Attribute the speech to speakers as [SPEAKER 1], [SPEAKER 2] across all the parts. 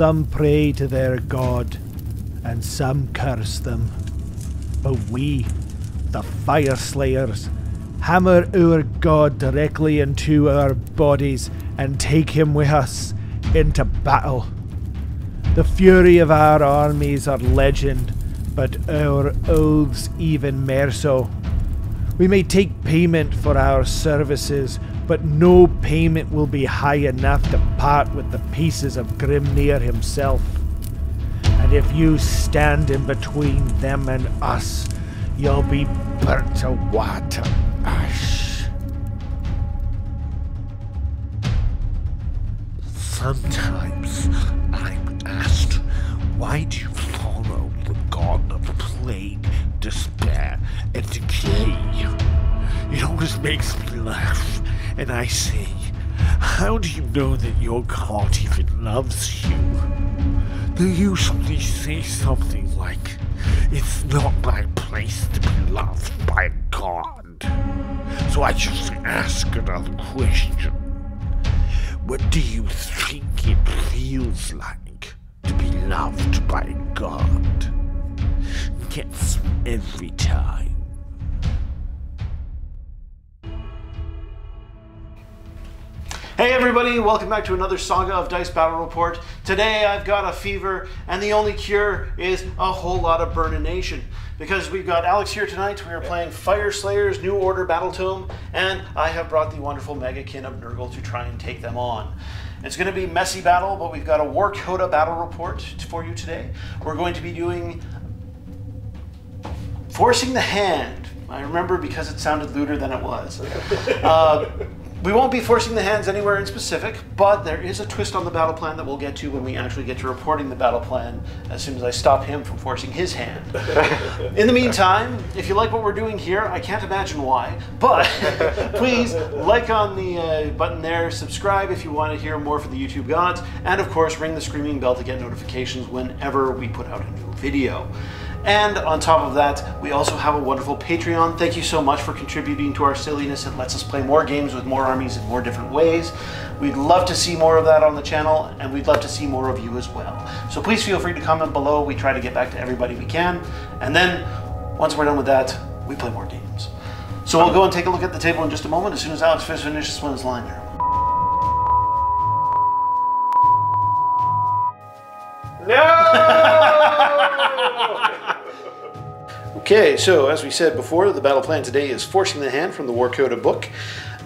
[SPEAKER 1] Some pray to their god, and some curse them. But we, the Fyreslayers, hammer our god directly into our bodies and take him with us into battle. The fury of our armies are legend, but our oaths even more so. We may take payment for our services, but no payment will be high enough to part with the pieces of Grimnir himself. And if you stand in between them and us, you'll be burnt to water ash.
[SPEAKER 2] Sometimes I'm asked, why do you follow the god of plague, despair, and decay? It always makes me laugh, and I say, how do you know that your god even loves you? They usually say something like, it's not my place to be loved by a god. So I just ask another question. What do you think it feels like to be loved by a god? Gets every time.
[SPEAKER 3] Hey everybody, welcome back to another Saga of Dice Battle Report. Today I've got a fever, and the only cure is a whole lot of burnination. Because we've got Alex here tonight, we are playing Fyreslayers New Order Battle Tome, and I have brought the wonderful Maggotkin of Nurgle to try and take them on. It's going to be a messy battle, but we've got a Warcoda battle report for you today. We're going to be doing Forcing the Hand. I remember because it sounded looter than it was. We won't be forcing the hands anywhere in specific, but there is a twist on the battle plan that we'll get to when we actually get to reporting the battle plan as soon as I stop him from forcing his hand. In the meantime, if you like what we're doing here, I can't imagine why, but please like on the button there, subscribe if you want to hear more from the YouTube gods, and of course ring the screaming bell to get notifications whenever we put out a new video. And on top of that, we also have a wonderful Patreon. Thank you so much for contributing to our silliness. It lets us play more games with more armies in more different ways. We'd love to see more of that on the channel, and we'd love to see more of you as well. So please feel free to comment below. We try to get back to everybody we can. And then, once we're done with that, we play more games. So we'll go and take a look at the table in just a moment as soon as Alex finishes one his line here. Okay, so as we said before, the battle plan today is Forcing the Hand from the Warcoda book.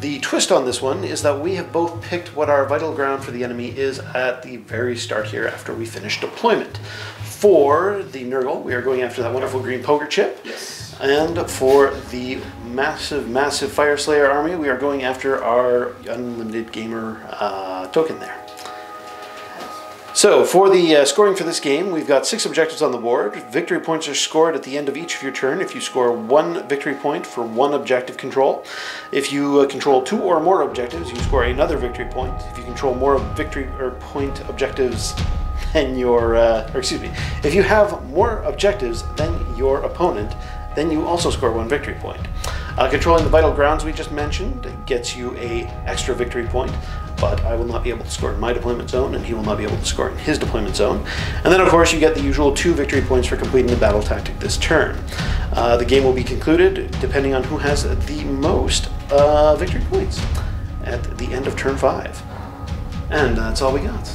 [SPEAKER 3] The twist on this one is that we have both picked what our vital ground for the enemy is at the very start here after we finish deployment. For the Nurgle, we are going after that wonderful green poker chip. Yes. And for the massive Fyreslayer army, we are going after our Unlimited Gamer token there. So, for the scoring for this game, we've got 6 objectives on the board. Victory points are scored at the end of each of your turn if you score 1 victory point for 1 objective control. If you control 2 or more objectives, you score another victory point. If you control more victory or point objectives than your, if you have more objectives than your opponent, then you also score 1 victory point. Controlling the vital grounds we just mentioned gets you an extra victory point, but I will not be able to score in my deployment zone, and he will not be able to score in his deployment zone. And then, of course, you get the usual 2 victory points for completing the battle tactic this turn. The game will be concluded depending on who has the most victory points at the end of turn 5. And that's all we got.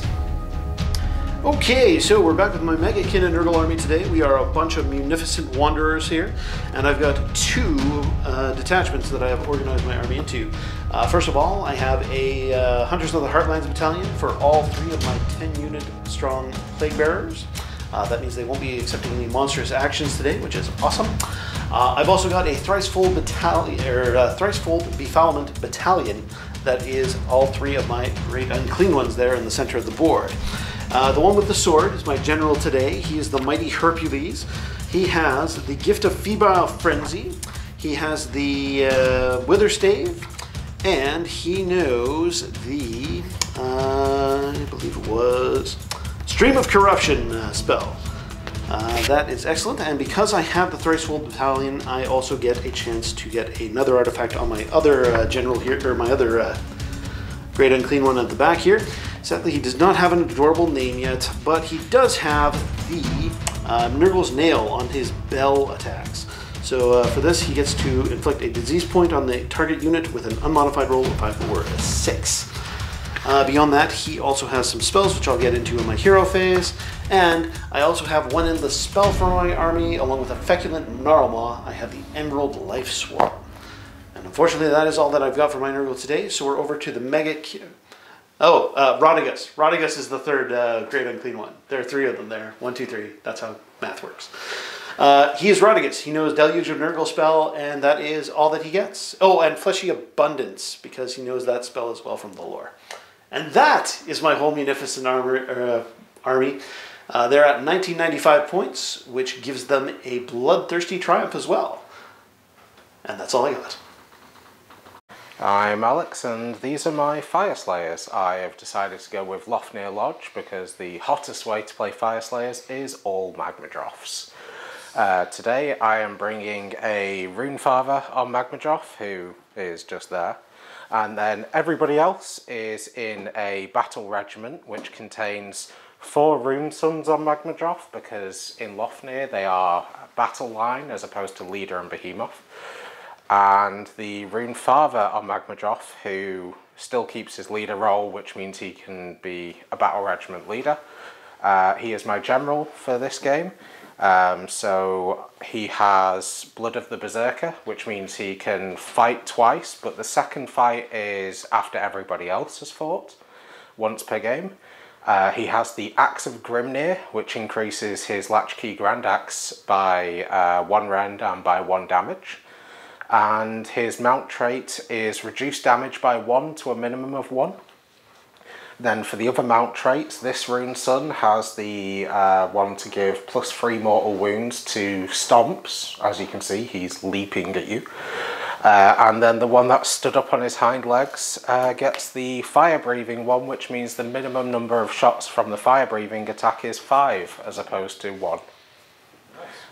[SPEAKER 3] Okay, so we're back with my Maggotkin of Nurgle army today. We are a bunch of munificent wanderers here, and I've got 2 detachments that I have organized my army into. First of all, I have a Hunters of the Heartlands battalion for all 3 of my 10-unit strong Plague Bearers. That means they won't be accepting any monstrous actions today, which is awesome. I've also got a Thricefold Befoulment battalion that is all 3 of my Great Unclean Ones there in the center of the board. The one with the sword is my general today. He is the Mighty Hercules. He has the Gift of Febrile Frenzy. He has the Wither Stave. And he knows the, I believe it was, Stream of Corruption spell. That is excellent. And because I have the Thricefold Battalion, I also get a chance to get another artifact on my other general here, or my other Great Unclean One at the back here. Sadly, he does not have an adorable name yet, but he does have the Nurgle's Nail on his bell attacks. So for this, he gets to inflict a disease point on the target unit with an unmodified roll of 5 or a 6. Beyond that, he also has some spells, which I'll get into in my hero phase. And I also have one endless spell for my army, along with a feculent Gnarlmaw. I have the Emerald Life Swarm. And unfortunately, that is all that I've got for my Nurgle today. So we're over to the Maggotkin. Oh, Rodigus. Rodigus is the third Great Unclean One. There are 3 of them there. 1, 2, 3. That's how math works. He is Rodigus. He knows Deluge of Nurgle spell, and that is all that he gets. Oh, and Fleshy Abundance, because he knows that spell as well from the lore. And that is my whole munificent army. They're at 1995 points, which gives them a bloodthirsty triumph as well. And that's all I got.
[SPEAKER 4] I'm Alex, and these are my Fyreslayers. I have decided to go with Lofnir Lodge because the hottest way to play Fyreslayers is all Magmadroths. Today I am bringing a Runefather on Magmadroth, who is just there. And then everybody else is in a battle regiment, which contains 4 Rune Sons on Magmadroth, because in Lofnir they are battle line as opposed to leader and behemoth. And the Runefather on Magmadroth, who still keeps his leader role, which means he can be a battle regiment leader. He is my general for this game. So he has Blood of the Berserker, which means he can fight twice, but the second fight is after everybody else has fought, once per game. He has the Axe of Grimnir, which increases his Latchkey Grand Axe by 1 rend and by 1 damage. And his mount trait is reduced damage by 1 to a minimum of 1. Then for the other mount traits, this Rune Son has the one to give +3 mortal wounds to stomps. As you can see, he's leaping at you. And then the one that stood up on his hind legs gets the fire breathing one, which means the minimum number of shots from the fire breathing attack is 5 as opposed to 1.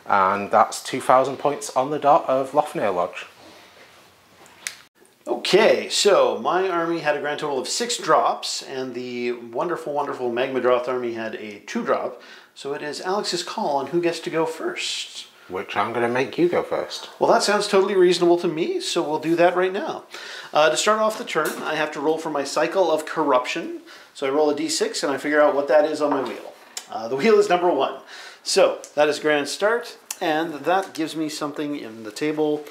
[SPEAKER 4] And that's 2,000 points on the dot of Lofnir Lodge.
[SPEAKER 3] Okay, so my army had a grand total of 6 drops, and the wonderful, wonderful Magmadroth army had a 2 drop. So it is Alex's call on who gets to go first.
[SPEAKER 4] Which I'm going to make you go first.
[SPEAKER 3] Well, that sounds totally reasonable to me, so we'll do that right now. To start off the turn, I have to roll for my Cycle of Corruption. So I roll a d6 and I figure out what that is on my wheel. The wheel is number 1. So that is grand start, and that gives me something in the table,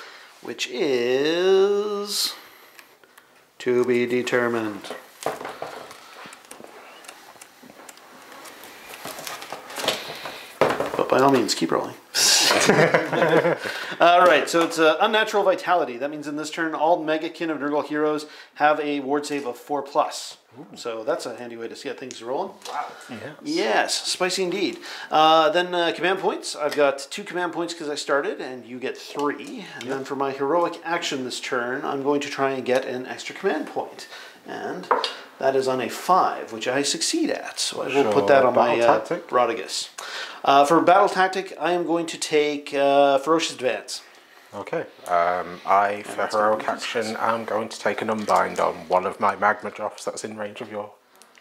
[SPEAKER 3] which is to be determined. But by all means, keep rolling. Alright, so it's Unnatural Vitality. That means in this turn, all Maggotkin of Nurgle heroes have a ward save of 4+. So that's a handy way to get things rolling.
[SPEAKER 4] Wow.
[SPEAKER 3] Yes, spicy indeed. Then command points. I've got 2 command points because I started, and you get 3. And then for my heroic action this turn, I'm going to try and get an extra command point. And that is on a 5, which I succeed at. So I will put that on my Rodigus. For battle tactic, I am going to take Ferocious Advance.
[SPEAKER 4] Okay. I, for heroic action, am going to take an Unbind on one of my Magmadroths that's in range of your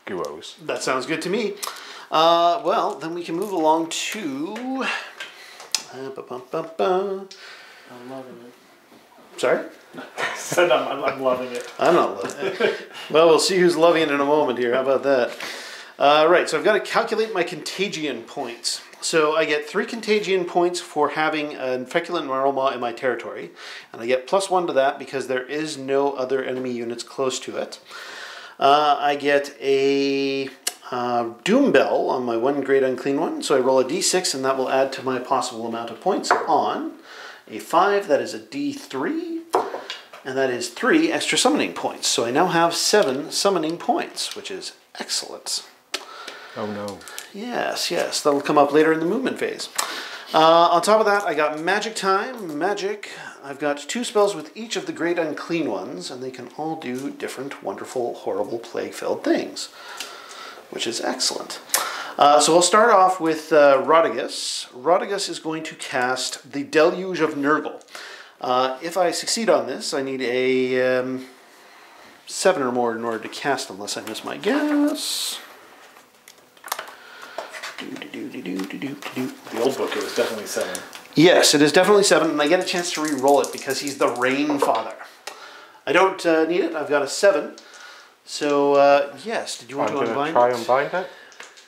[SPEAKER 4] Guos.
[SPEAKER 3] That sounds good to me. Well, then we can move along to...
[SPEAKER 5] I'm loving it.
[SPEAKER 3] Sorry?
[SPEAKER 5] Said I'm loving it.
[SPEAKER 3] I'm not loving it. Well, we'll see who's loving it in a moment here. How about that? Right, so I've got to calculate my Contagion points. So I get 3 Contagion points for having an Feculent Gnarlmaw in my territory. And I get +1 to that because there is no other enemy units close to it. I get a Doom Bell on my 1 Great Unclean One. So I roll a d6 and that will add to my possible amount of points. On a 5, that is a d3. And that is 3 extra summoning points. So I now have 7 summoning points, which is excellent.
[SPEAKER 4] Oh no.
[SPEAKER 3] Yes, yes. That'll come up later in the movement phase. On top of that, I got Magic Time, Magic. I've got 2 spells with each of the Great Unclean Ones, and they can all do different, wonderful, horrible, plague-filled things, which is excellent. So we'll start off with Rodigus. Rodigus is going to cast the Deluge of Nurgle. If I succeed on this, I need a 7 or more in order to cast, unless I miss my guess.
[SPEAKER 5] The old book, it was definitely 7.
[SPEAKER 3] Yes, it is definitely 7, and I get a chance to re-roll it because he's the Rain Father. I don't need it. I've got a 7. So, yes, did you want to unbind it?
[SPEAKER 4] I'm going to try unbind it,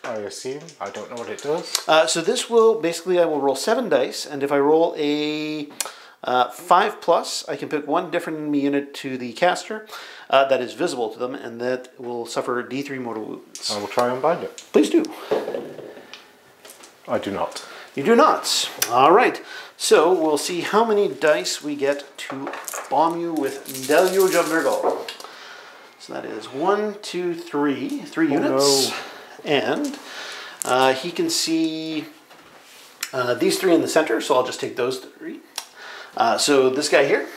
[SPEAKER 4] I assume. I don't know what it does.
[SPEAKER 3] So this will, basically I will roll 7 dice, and if I roll a 5+, I can pick one different enemy unit to the caster that is visible to them, and that will suffer D3 mortal wounds.
[SPEAKER 4] I will try unbind it.
[SPEAKER 3] Please do.
[SPEAKER 4] I do not.
[SPEAKER 3] You do not. All right. So we'll see how many dice we get to bomb you with Deluge of Nurgle. So that is 1, 2, 3. 3 units.
[SPEAKER 4] No.
[SPEAKER 3] And he can see these 3 in the center, so I'll just take those 3. So this guy here,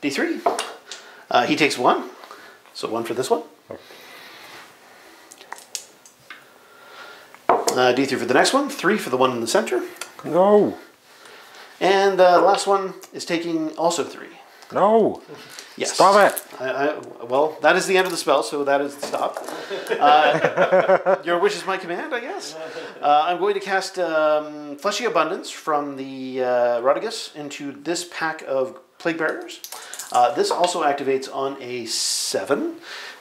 [SPEAKER 3] D3. He takes 1. So 1 for this one. D3 for the next one, 3 for the one in the center.
[SPEAKER 4] No.
[SPEAKER 3] And the last one is taking also 3.
[SPEAKER 4] No.
[SPEAKER 3] Yes.
[SPEAKER 4] Stop it.
[SPEAKER 3] Well, that is the end of the spell, so that is the stop. Your wish is my command, I guess. I'm going to cast Fleshy Abundance from the Rodigus into this pack of Plague Bearers. This also activates on a 7,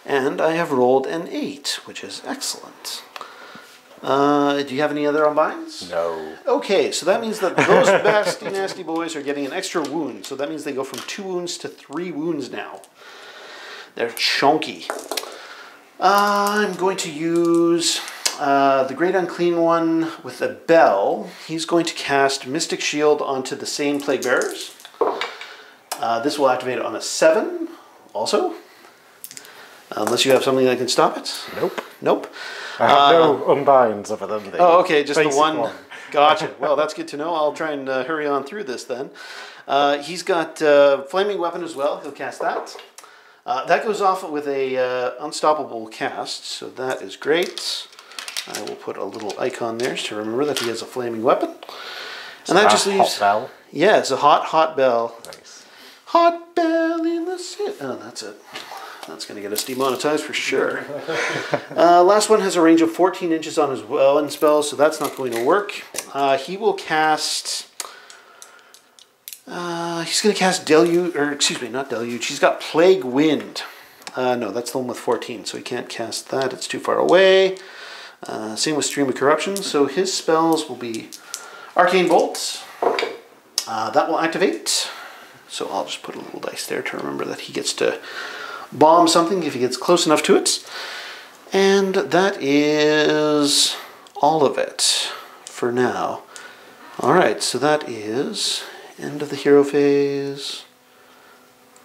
[SPEAKER 3] and I have rolled an 8, which is excellent. Do you have any other unbinds?
[SPEAKER 4] No.
[SPEAKER 3] Okay, so that means that those nasty, nasty boys are getting an extra wound. So that means they go from 2 wounds to 3 wounds now. They're chunky. I'm going to use the Great Unclean One with a bell. He's going to cast Mystic Shield onto the same Plague Bearers. This will activate on a 7 also. Unless you have something that can stop it.
[SPEAKER 4] Nope.
[SPEAKER 3] Nope.
[SPEAKER 4] I have no unbinds other than the
[SPEAKER 3] okay, just the one.
[SPEAKER 4] one.
[SPEAKER 3] Gotcha. Well, that's good to know. I'll try and hurry on through this then. He's got Flaming Weapon as well. He'll cast that. That goes off with a unstoppable cast, so that is great. I will put a little icon there to remember that he has a Flaming Weapon. And that just leaves...
[SPEAKER 4] Hot bell.
[SPEAKER 3] Yeah, it's a hot bell.
[SPEAKER 4] Nice.
[SPEAKER 3] Hot bell in the city. Oh, that's it. That's going to get us demonetized for sure. Last one has a range of 14 inches on his weapon spell, so that's not going to work. He will cast... he's going to cast Deluge, or excuse me, not Deluge. He's got Plague Wind. No, that's the one with 14, so he can't cast that. It's too far away. Same with Stream of Corruption. So his spells will be Arcane Bolts. That will activate. So I'll just put a little dice there to remember that he gets to bomb something if he gets close enough to it. And that is all of it for now. Alright, so that is end of the hero phase.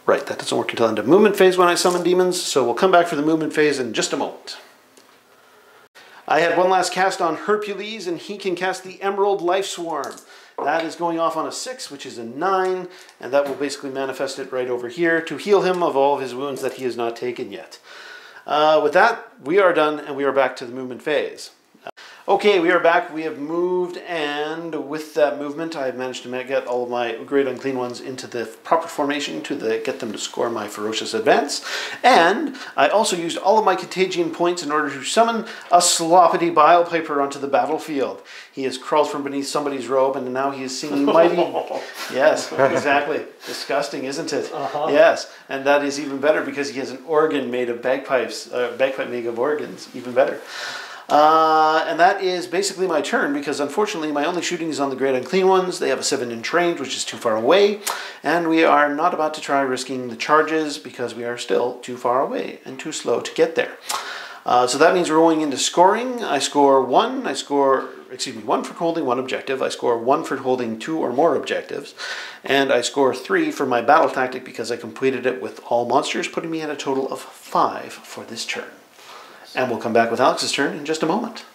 [SPEAKER 3] Right, that doesn't work until end of movement phase when I summon demons, so we'll come back for the movement phase in just a moment. I had one last cast on Hercules, and he can cast the Emerald Life Swarm. That is going off on a 6, which is a 9, and that will basically manifest it right over here to heal him of all of his wounds that he has not taken yet. With that, we are done, and we are back to the movement phase. Okay, we are back. We have moved, and with that movement, I have managed to get all of my Great Unclean Ones into the proper formation to get them to score my Ferocious Advance. And I also used all of my Contagion points in order to summon a Sloppity Bile Piper onto the battlefield. He has crawled from beneath somebody's robe, and now he is singing mighty... Yes, exactly. Disgusting, isn't it? Yes, and that is even better because he has an organ made of bagpipes, bagpipe made of organs, even better. And that is basically my turn, because unfortunately my only shooting is on the Great Unclean Ones. They have a 7-inch range, which is too far away, and we are not about to try risking the charges because we are still too far away and too slow to get there. So that means we're going into scoring. I score 1. I score, excuse me, 1 for holding 1 objective. I score 1 for holding 2 or more objectives. And I score 3 for my battle tactic because I completed it with all monsters, putting me at a total of 5 for this turn. And we'll come back with Alex's turn in just a moment.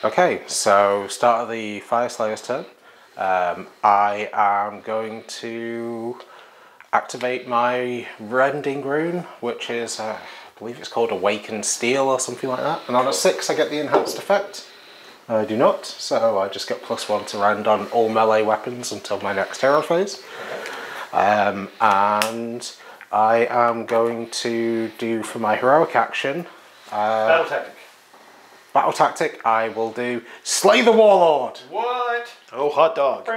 [SPEAKER 4] Okay, so start of the Fyreslayers turn. I am going to activate my Rending Rune, which is, I believe it's called Awakened Steel or something like that. And on a 6 I get the enhanced effect. I do not, so I just get +1 to rend on all melee weapons until my next hero phase. And I am going to do for my heroic action.
[SPEAKER 5] Battle tactic.
[SPEAKER 4] Battle tactic, I will do Slay the Warlord.
[SPEAKER 5] What?
[SPEAKER 3] Oh, hot dog.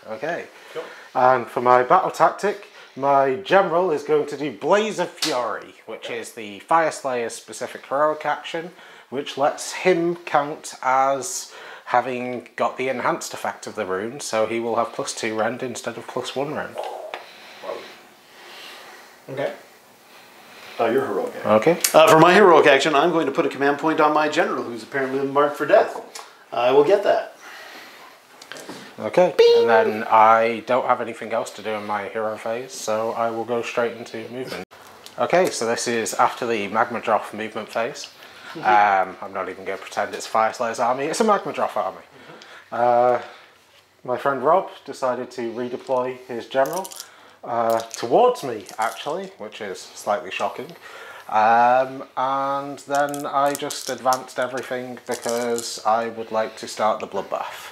[SPEAKER 4] Okay.
[SPEAKER 5] Cool.
[SPEAKER 4] And for my battle tactic, my general is going to do Blaze of Fury, which is the Fyreslayers specific heroic action, which lets him count as having got the enhanced effect of the rune, so he will have +2 rend instead of +1 rend.
[SPEAKER 5] Okay. Your heroic action.
[SPEAKER 4] Okay.
[SPEAKER 3] For my heroic action, I'm going to put a command point on my general, who's apparently been marked for death. I will get that.
[SPEAKER 4] Okay. And then I don't have anything else to do in my hero phase, so I will go straight into movement. Okay, so this is after the Magmadroth movement phase. I'm not even going to pretend it's Fyreslayers army, it's a Magmadroth army. My friend Rob decided to redeploy his general towards me, actually, which is slightly shocking. And then I just advanced everything because I would like to start the bloodbath.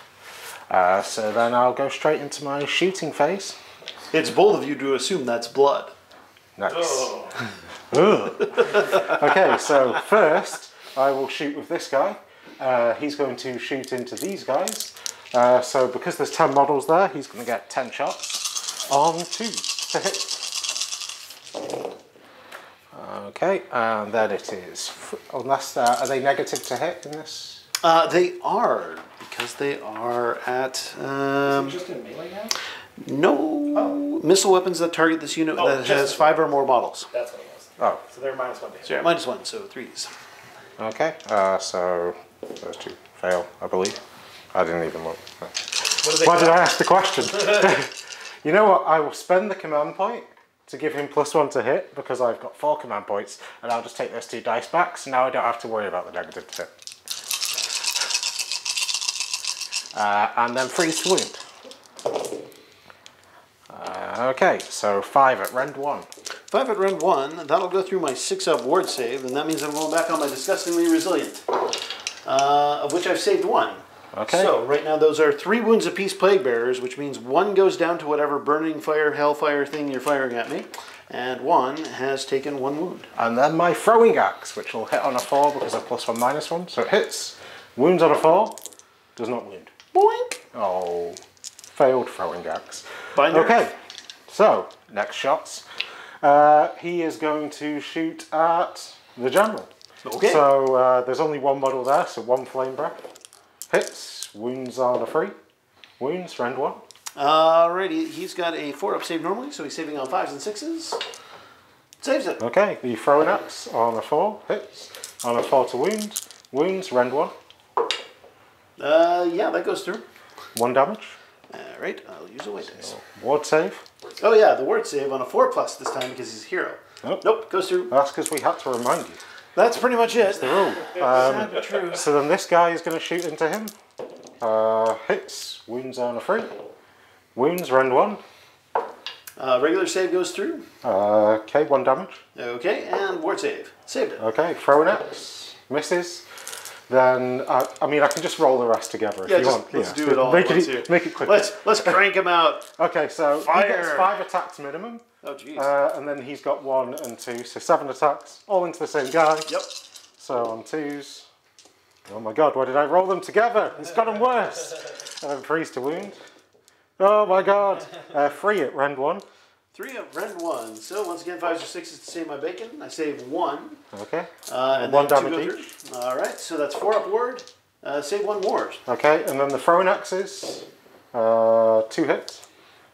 [SPEAKER 4] So then I'll go straight into my shooting phase.
[SPEAKER 3] It's bold of you to assume that's blood.
[SPEAKER 4] Nice. Okay, so first I will shoot with this guy. He's going to shoot into these guys. So because there's 10 models there, he's going to get 10 shots on 2 to hit. Okay, and then it is, unless, are they negative to hit in this?
[SPEAKER 3] They are, because they are at...
[SPEAKER 5] Is it just in melee now?
[SPEAKER 3] No, missile weapons that target this unit that has 5 or more models.
[SPEAKER 5] That's what it was.
[SPEAKER 4] Oh.
[SPEAKER 5] So they're -1 to hit.
[SPEAKER 3] So yeah, -1, so 3s.
[SPEAKER 4] Okay, so those 2 fail, I believe. I didn't even look. Why did I ask the question? You know what, I will spend the command point to give him +1 to hit because I've got 4 command points, and I'll just take those 2 dice back, so now I don't have to worry about the negative to hit. And then freeze to wound. Okay, so 5 at rend 1.
[SPEAKER 3] 5 at rend 1, that'll go through my 6-up ward save, and that means I'm going back on my disgustingly resilient, of which I've saved 1.
[SPEAKER 4] Okay.
[SPEAKER 3] So right now those are 3 wounds apiece plague bearers, which means 1 goes down to whatever burning fire, hellfire thing you're firing at me, and 1 has taken 1 wound.
[SPEAKER 4] And then my throwing axe, which will hit on a 4 because of +1 -1, so it hits, wounds on a 4, does not wound.
[SPEAKER 3] Boink!
[SPEAKER 4] Oh, failed throwing axe.
[SPEAKER 3] Binder.
[SPEAKER 4] Okay, so next shots. He is going to shoot at the general.
[SPEAKER 3] Okay.
[SPEAKER 4] So there's only 1 model there, so 1 flame breath. Hits, wounds on a 3. Wounds, rend 1.
[SPEAKER 3] Alrighty, he's got a 4-up save normally, so he's saving on 5s and 6s. Saves it.
[SPEAKER 4] Okay, the throwing axe on a 4, hits. On a 4 to wound. Wounds, rend 1.
[SPEAKER 3] Yeah, that goes through.
[SPEAKER 4] 1 damage.
[SPEAKER 3] Alright, I'll use a weight dice.
[SPEAKER 4] Ward save.
[SPEAKER 3] Oh yeah, the ward save on a 4+ this time because he's a hero.
[SPEAKER 4] Nope.
[SPEAKER 3] Nope, goes through.
[SPEAKER 4] That's because we had to remind you.
[SPEAKER 3] That's pretty much it.
[SPEAKER 4] The rule.
[SPEAKER 3] True.
[SPEAKER 4] So then this guy is going to shoot into him. Hits, wounds on a 3. Wounds, rend 1.
[SPEAKER 3] Regular save goes through.
[SPEAKER 4] Okay, 1 damage.
[SPEAKER 3] Okay, and ward save. Saved it.
[SPEAKER 4] Okay, throwing axe. Misses. Then, I mean, I can just roll the rest together if you want.
[SPEAKER 3] Let's do it all
[SPEAKER 4] make
[SPEAKER 3] at once
[SPEAKER 4] it,
[SPEAKER 3] here.
[SPEAKER 4] make it quick.
[SPEAKER 3] Let's crank him out.
[SPEAKER 4] Okay, so
[SPEAKER 3] Fire.
[SPEAKER 4] he gets 5 attacks minimum.
[SPEAKER 3] Oh, jeez.
[SPEAKER 4] And then he's got 1 and 2, so 7 attacks, all into the same guy.
[SPEAKER 3] Yep.
[SPEAKER 4] So on 2s. Oh my god, why did I roll them together? It's gotten worse. And then freeze to wound. Oh my god. 3 at rend 1.
[SPEAKER 3] 3 at rend 1. So once again, 5s or 6s to save my bacon. I save 1.
[SPEAKER 4] Okay.
[SPEAKER 3] And
[SPEAKER 4] 1
[SPEAKER 3] then 2
[SPEAKER 4] damage
[SPEAKER 3] go
[SPEAKER 4] each.
[SPEAKER 3] through. Alright, so that's 4 up ward. Save 1 ward.
[SPEAKER 4] Okay, and then the throwing axes. 2 hits.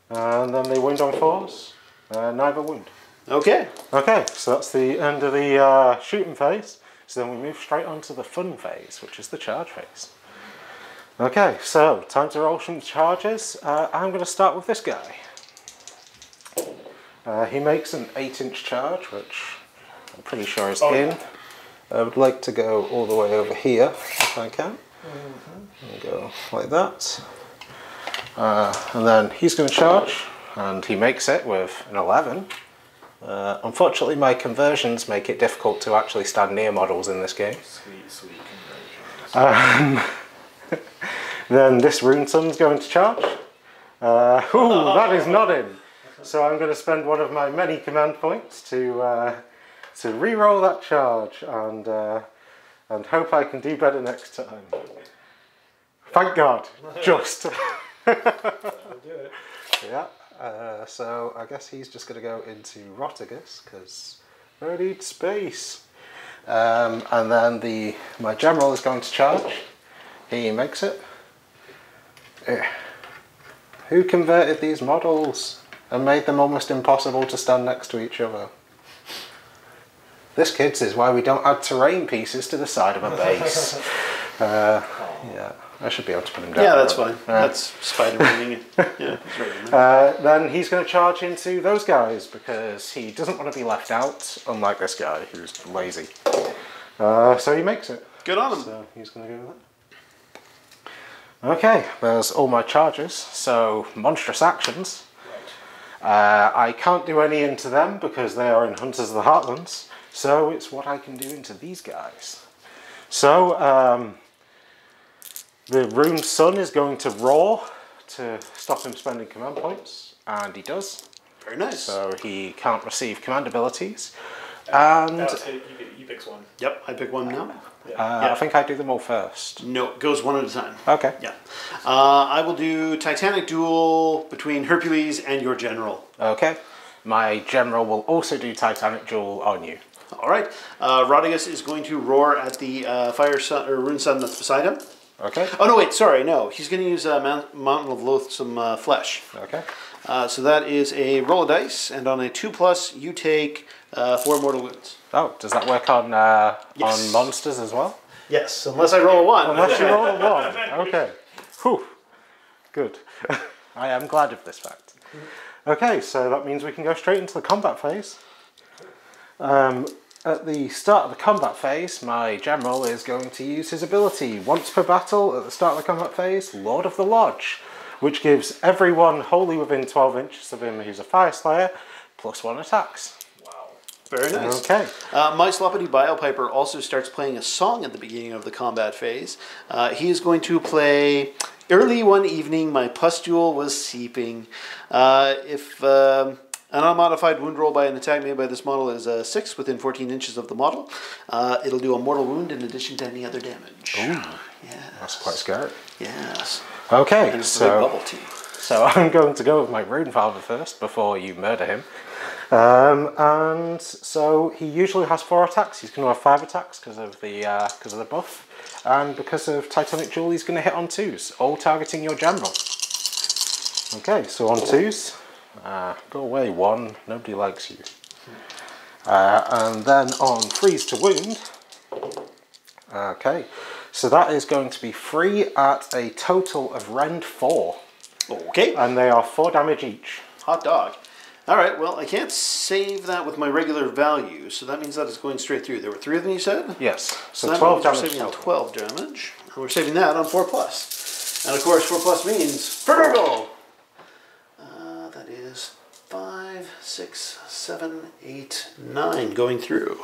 [SPEAKER 4] And then they wound on 4s. Neither wound.
[SPEAKER 3] Okay.
[SPEAKER 4] Okay, so that's the end of the shooting phase. So then we move straight on to the fun phase, which is the charge phase. Okay, so time to roll some charges. I'm going to start with this guy. He makes an 8-inch charge, which I'm pretty sure is in. I would like to go all the way over here, if I can. And go like that. And then he's going to charge, and he makes it with an 11. Unfortunately, my conversions make it difficult to actually stand near models in this game.
[SPEAKER 5] Sweet conversions.
[SPEAKER 4] Then this rune sun's going to charge. Ooh, that is not in. So I'm going to spend one of my many command points to re-roll that charge and hope I can do better next time. Thank God, just.
[SPEAKER 5] I'll do it.
[SPEAKER 4] Yeah. So I guess he's just going to go into Rotigus because I need space. And then my general is going to charge. He makes it. Who converted these models and made them almost impossible to stand next to each other? This, kids, is why we don't add terrain pieces to the side of a base. Yeah, I should be able to put him down.
[SPEAKER 3] Yeah, that's fine. That's Spider-Man. Yeah, it's right in there.
[SPEAKER 4] Then he's going to charge into those guys because he doesn't want to be left out, unlike this guy who's lazy. So he makes it.
[SPEAKER 3] Good on him.
[SPEAKER 4] So he's going to go with that. Okay, there's all my charges. So monstrous actions. I can't do any into them because they are in Hunters of the Heartlands. So it's what I can do into these guys. So the Rune Sun is going to roar to stop him spending command points, and he does.
[SPEAKER 3] Very nice.
[SPEAKER 4] So he can't receive command abilities. And
[SPEAKER 5] He picks one.
[SPEAKER 3] Yep, I pick one now.
[SPEAKER 4] I think I do them all first.
[SPEAKER 3] No, it goes one at a time.
[SPEAKER 4] Okay.
[SPEAKER 3] Yeah. I will do Titanic Duel between Hercules and your general.
[SPEAKER 4] Okay. My general will also do Titanic Duel on you.
[SPEAKER 3] All right. Rodigus is going to roar at the Fire Sun or Rune Sun that's beside him.
[SPEAKER 4] Okay.
[SPEAKER 3] Oh no! Wait, sorry. No, he's going to use Mountain of Loathsome Flesh.
[SPEAKER 4] Okay.
[SPEAKER 3] So that is a roll of dice, and on a 2+, you take 4 mortal wounds.
[SPEAKER 4] Oh, does that work on
[SPEAKER 3] Yes.
[SPEAKER 4] on monsters as well?
[SPEAKER 3] Yes, unless I roll a 1.
[SPEAKER 4] Unless you roll a 1. Okay. Whew. Good. I am glad of this fact. Okay, so that means we can go straight into the combat phase. At the start of the combat phase, my general is going to use his ability once per battle at the start of the combat phase, Lord of the Lodge, which gives everyone wholly within 12 inches of him who's a Fyreslayer +1 attacks.
[SPEAKER 5] Wow.
[SPEAKER 3] Very nice.
[SPEAKER 4] Okay.
[SPEAKER 3] My Sloppity Biopiper also starts playing a song at the beginning of the combat phase. He is going to play Early One Evening, My Pustule Was Seeping. If an unmodified wound roll by an attack made by this model is 6 within 14 inches of the model, it'll do a mortal wound in addition to any other damage.
[SPEAKER 4] Ooh.
[SPEAKER 3] Yes.
[SPEAKER 4] That's quite scary.
[SPEAKER 3] Yes.
[SPEAKER 4] Okay,
[SPEAKER 3] And it's a big
[SPEAKER 4] so
[SPEAKER 3] bubble too.
[SPEAKER 4] I'm going to go with my Rune Father first before you murder him. And so he usually has 4 attacks. He's going to have 5 attacks because of the buff, and because of Titanic Duel, he's going to hit on 2s, all targeting your general. Okay, so on 2s, go away 1. Nobody likes you. And then on 3s to wound. Okay, so that is going to be 3 at a total of rend 4.
[SPEAKER 3] Okay.
[SPEAKER 4] And they are 4 damage each.
[SPEAKER 3] Hot dog. All right, well, I can't save that with my regular value, so that means that it's going straight through. There were 3 of them, you said?
[SPEAKER 4] Yes, so
[SPEAKER 3] that
[SPEAKER 4] 12
[SPEAKER 3] means we're
[SPEAKER 4] damage
[SPEAKER 3] saving on
[SPEAKER 4] total.
[SPEAKER 3] 12 damage. And we're saving that on 4+. And of course, 4+ means for Nurgle! That is 5, 6, 7, 8, 9 going through.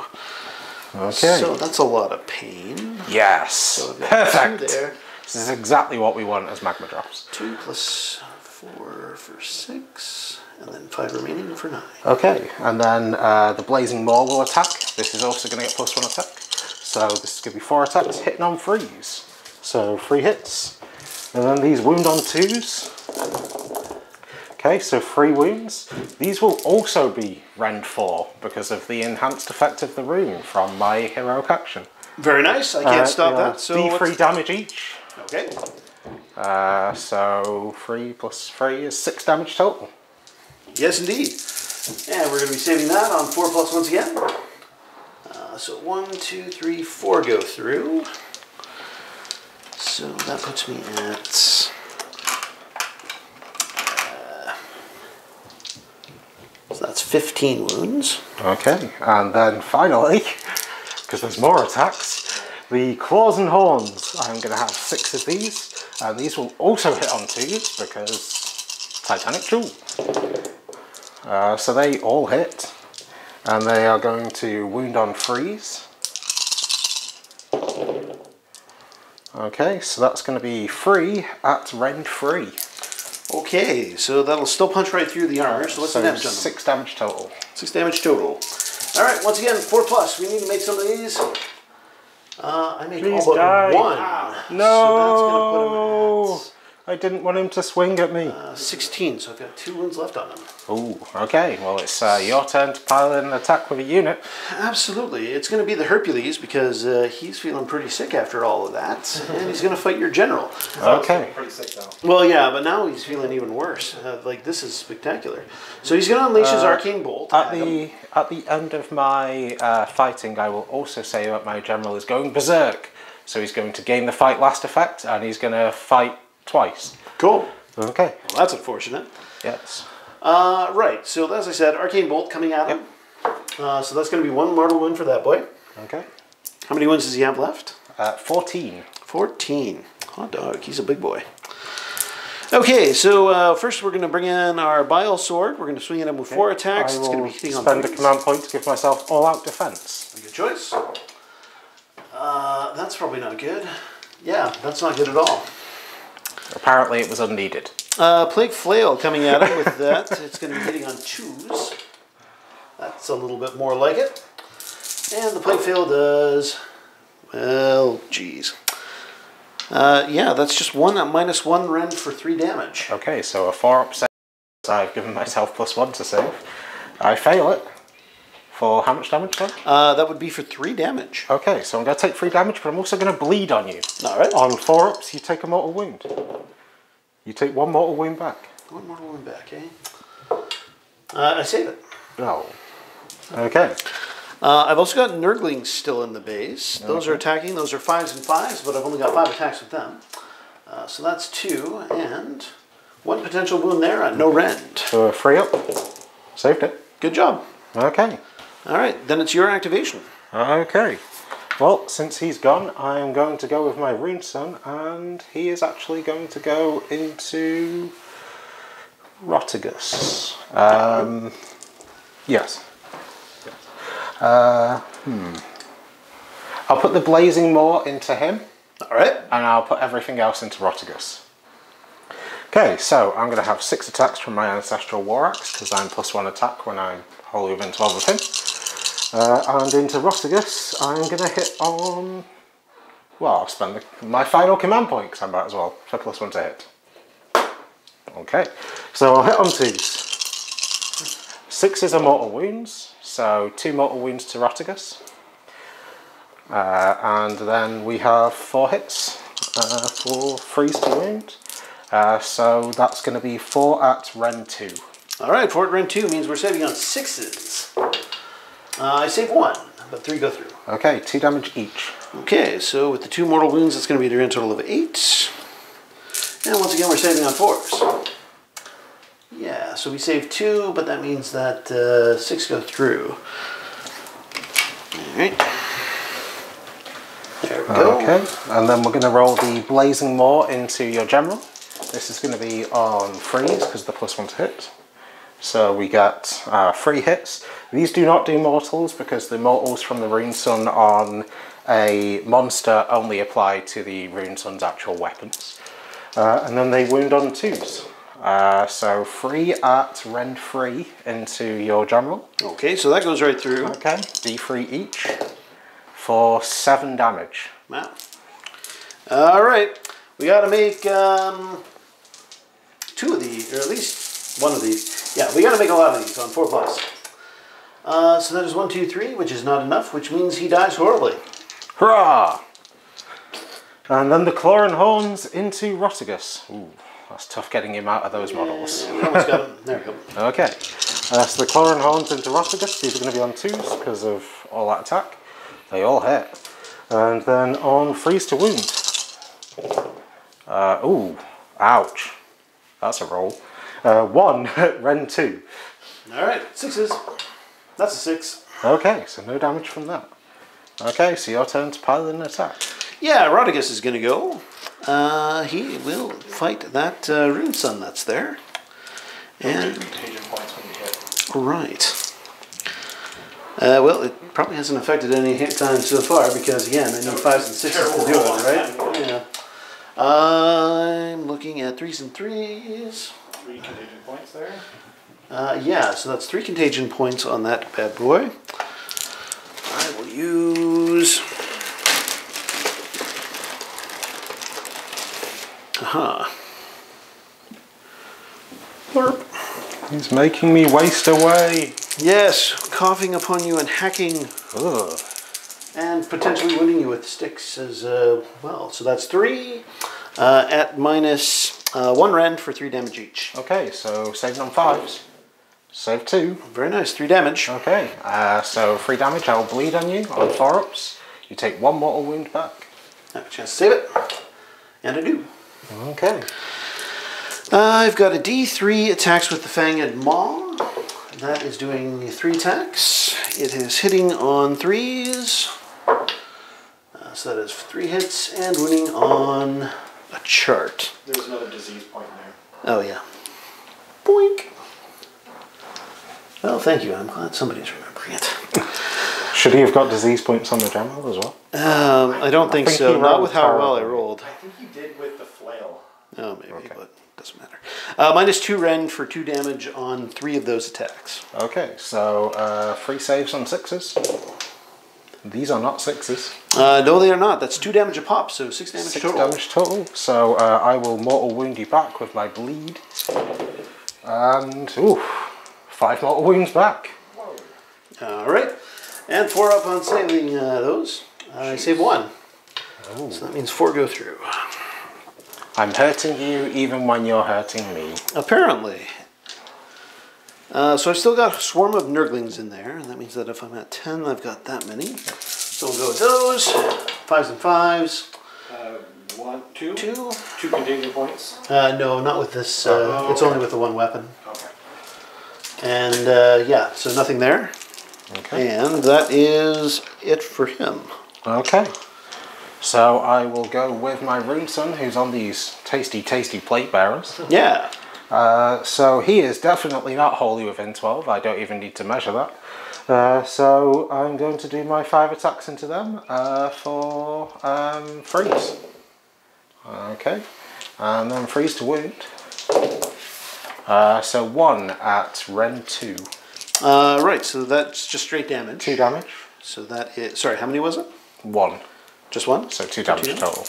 [SPEAKER 4] Okay.
[SPEAKER 3] So that's a lot of pain.
[SPEAKER 4] Yes,
[SPEAKER 3] So I've got
[SPEAKER 4] perfect.
[SPEAKER 3] 2 there.
[SPEAKER 4] This is exactly what we want as Magmadroths.
[SPEAKER 3] 2 + 4 for 6, and then 5 remaining for 9.
[SPEAKER 4] Okay, and then the Blazing Maw will attack. This is also going to get +1 attack. So this is going to be 4 attacks, hitting on 3s. So 3 hits. And then these wound on 2s. Okay, so 3 wounds. These will also be rend 4 because of the enhanced effect of the rune from my heroic action.
[SPEAKER 3] Very nice. I can't stop
[SPEAKER 4] they are
[SPEAKER 3] that. So
[SPEAKER 4] D3 damage each.
[SPEAKER 3] Okay.
[SPEAKER 4] So 3 + 3 is 6 damage total.
[SPEAKER 3] Yes, indeed. And we're going to be saving that on 4+ once again. So 1, 2, 3, 4 go through. So that puts me at... so that's 15 wounds.
[SPEAKER 4] Okay, and then finally, because there's more attacks, the Claws and Horns. I'm going to have 6 of these, and these will also hit on 2s because Titanic Duel. So they all hit, and they are going to wound on 3s. Okay, so that's going to be 3 at rend 3.
[SPEAKER 3] Okay, so that'll still punch right through the armor. So what's the damage on them?
[SPEAKER 4] 6 damage total.
[SPEAKER 3] 6 damage total. All right, once again, 4+. We need to make some of these. I make
[SPEAKER 4] Please
[SPEAKER 3] all but
[SPEAKER 4] die.
[SPEAKER 3] 1.
[SPEAKER 4] No!
[SPEAKER 3] So that's going to put him
[SPEAKER 4] I didn't want him to swing at me.
[SPEAKER 3] at 16, so I've got 2 wounds left on him.
[SPEAKER 4] Ooh, okay. Well, it's your turn to pile in an attack with a unit.
[SPEAKER 3] Absolutely. It's going to be the Hercules because he's feeling pretty sick after all of that. And he's going to fight your general.
[SPEAKER 4] Okay.
[SPEAKER 5] Pretty sick though.
[SPEAKER 3] Well, yeah, but now he's feeling even worse. Like, this is spectacular. So he's going to unleash his Arcane Bolt.
[SPEAKER 4] At the end of my fighting, I will also say that my general is going berserk. So he's going to gain the fight last effect, and he's going to fight twice.
[SPEAKER 3] Cool.
[SPEAKER 4] Okay.
[SPEAKER 3] Well, that's unfortunate.
[SPEAKER 4] Yes.
[SPEAKER 3] Right, so as I said, Arcane Bolt coming at him. So that's going to be 1 mortal wound for that boy.
[SPEAKER 4] Okay.
[SPEAKER 3] How many wounds does he have left?
[SPEAKER 4] 14.
[SPEAKER 3] 14. Hot dog, he's a big boy. Okay, so first we're going to bring in our Bile Sword. We're going to swing at him with 4 attacks. It's going to be hitting on
[SPEAKER 4] spend a
[SPEAKER 3] 3s.
[SPEAKER 4] command point to give myself all-out defense.
[SPEAKER 3] Good choice. That's probably not good. Yeah, that's not good at all.
[SPEAKER 4] Apparently it was unneeded.
[SPEAKER 3] Plague Flail coming at him with that. It's going to be hitting on 2s. That's a little bit more like it. And the Plague Flail does, well, geez. Yeah, that's just -1 rend for 3 damage.
[SPEAKER 4] Okay, so a 4-up save. I've given myself +1 to save. I fail it. For how much damage then?
[SPEAKER 3] That would be for 3 damage.
[SPEAKER 4] Okay, so I'm going to take 3 damage, but I'm also going to bleed on you.
[SPEAKER 3] Alright.
[SPEAKER 4] On 4-ups, you take a mortal wound. You take 1 mortal wound back.
[SPEAKER 3] 1 mortal wound back, eh? I save it.
[SPEAKER 4] No. Okay.
[SPEAKER 3] I've also got Nurglings still in the base. Those are attacking. Those are 5s and 5s, but I've only got 5 attacks with them. So that's 2, and 1 potential wound there at no rend.
[SPEAKER 4] So a 3-up. Saved it.
[SPEAKER 3] Good job.
[SPEAKER 4] Okay.
[SPEAKER 3] Alright, then it's your activation.
[SPEAKER 4] Okay. Well, since he's gone, I am going to go with my Rune Sun, and he is actually going to go into Rotigus. Yes. I'll put the Blazing Maw into him.
[SPEAKER 3] Alright.
[SPEAKER 4] And I'll put everything else into Rotigus. Okay, so I'm going to have 6 attacks from my Ancestral War Axe, because I'm +1 attack when I'm wholly within 12 of him. And into Rotigus, I'm going to hit on... Well, I'll spend my final command point, because I might as well, for +1 to hit. Okay, so I'll hit on 2s. 6s are mortal wounds, so 2 mortal wounds to Rotigus. And then we have 4 hits for freeze to wound. So that's going to be 4 at Rend 2.
[SPEAKER 3] Alright, 4 at Rend 2 means we're saving on 6s. I save 1, but 3 go through.
[SPEAKER 4] Okay, 2 damage each.
[SPEAKER 3] Okay, so with the 2 mortal wounds, it's going to be a grand total of 8. And once again, we're saving on 4s. Yeah, so we save 2, but that means that 6 go through. Alright. There we go.
[SPEAKER 4] Okay, and then we're going to roll the Blazing Maw into your general. This is going to be on freeze, because the +1 to hit. So we get 3 hits. These do not do mortals, because the mortals from the Rune Sun on a monster only apply to the Rune Sun's actual weapons. And then they wound on 2s. So 3 at Rend 3 into your general.
[SPEAKER 3] Okay, so that goes right through.
[SPEAKER 4] Okay, D3 each for 7 damage.
[SPEAKER 3] Wow. Alright, we got to make 2 of these, or at least 1 of these. Yeah, we got to make a lot of these on 4+. So that is 1, 2, 3, which is not enough, which means he dies horribly.
[SPEAKER 4] Hurrah! And then the Claw and Horns into Rotigus. Ooh, that's tough getting him out of those models.
[SPEAKER 3] We almost got him. There we go.
[SPEAKER 4] Okay, so the Claw and Horns into Rotigus. These are going to be on 2s because of all that attack. They all hit. And then on freeze to wound. Ooh, ouch. That's a roll. 1 at Rend 2.
[SPEAKER 3] Alright, 6s. That's a 6.
[SPEAKER 4] Okay, so no damage from that. Okay, so your turn to pile in an attack.
[SPEAKER 3] Yeah, Rotigus is going to go. He will fight that Rune Sun that's there. And
[SPEAKER 5] Contagion points when you hit.
[SPEAKER 3] right. Well, it probably hasn't affected any hit time so far because, again, I need 5s and 6s to do it, right? Yeah. I'm looking at 3s and 3s.
[SPEAKER 5] 3 contagion points there.
[SPEAKER 3] Yeah, so that's 3 contagion points on that bad boy. I will use... Aha. Warp.
[SPEAKER 4] He's making me waste away.
[SPEAKER 3] Yes, coughing upon you and hacking.
[SPEAKER 4] Ugh.
[SPEAKER 3] And potentially wounding you with sticks as well. So that's 3 at minus 1 rend for 3 damage each.
[SPEAKER 4] Okay, so saving on 5s. Save 2.
[SPEAKER 3] Very nice, 3 damage.
[SPEAKER 4] Okay, so 3 damage, I'll bleed on you on 4-ups. You take 1 mortal wound back.
[SPEAKER 3] I have a chance to save it. And I do.
[SPEAKER 4] Okay.
[SPEAKER 3] I've got a D3 attacks with the Fanged Maw. That is doing 3 attacks. It is hitting on 3s. So that is 3 hits and wounding on a chart.
[SPEAKER 5] There's another disease point there.
[SPEAKER 3] Oh yeah. Boink. Well, thank you. I'm glad somebody's remembering it.
[SPEAKER 4] Should he have got disease points on the general as well?
[SPEAKER 3] I don't think so. Not with how well I rolled.
[SPEAKER 5] I think he did with the flail.
[SPEAKER 3] Oh, maybe,
[SPEAKER 4] Okay.
[SPEAKER 3] but doesn't matter. Minus 2 rend for 2 damage on 3 of those attacks.
[SPEAKER 4] Okay, so 3 saves on 6s. These are not 6s.
[SPEAKER 3] No, they are not. That's 2 damage a pop, so 6 damage
[SPEAKER 4] 6
[SPEAKER 3] total.
[SPEAKER 4] damage total. So I will mortal wound you back with my bleed. And, ooh, 5 mortal wounds back.
[SPEAKER 3] Alright. And 4 up on saving those. I save 1.
[SPEAKER 4] Ooh.
[SPEAKER 3] So that means 4 go through.
[SPEAKER 4] I'm hurting you even when you're hurting me.
[SPEAKER 3] Apparently. So I've still got a swarm of Nurglings in there. And that means that if I'm at 10, I've got that many. So we'll go with those. 5s and 5s.
[SPEAKER 5] 1, 2?
[SPEAKER 3] 2.
[SPEAKER 5] 2 contagion points.
[SPEAKER 3] No, not with this. It's only with the 1 weapon.
[SPEAKER 5] Okay.
[SPEAKER 3] And yeah, so nothing there.
[SPEAKER 4] Okay.
[SPEAKER 3] And that is it for him.
[SPEAKER 4] Okay. So I will go with my rune son, who's on these tasty, tasty plate bearers.
[SPEAKER 3] Yeah.
[SPEAKER 4] So he is definitely not wholly within 12. I don't even need to measure that. So I'm going to do my 5 attacks into them for freeze. Okay. And then freeze to wound. So 1 at rend 2.
[SPEAKER 3] Right, so that's just straight damage.
[SPEAKER 4] 2 damage.
[SPEAKER 3] So that is... Sorry, how many was it?
[SPEAKER 4] 1.
[SPEAKER 3] Just 1?
[SPEAKER 4] So 2 damage total.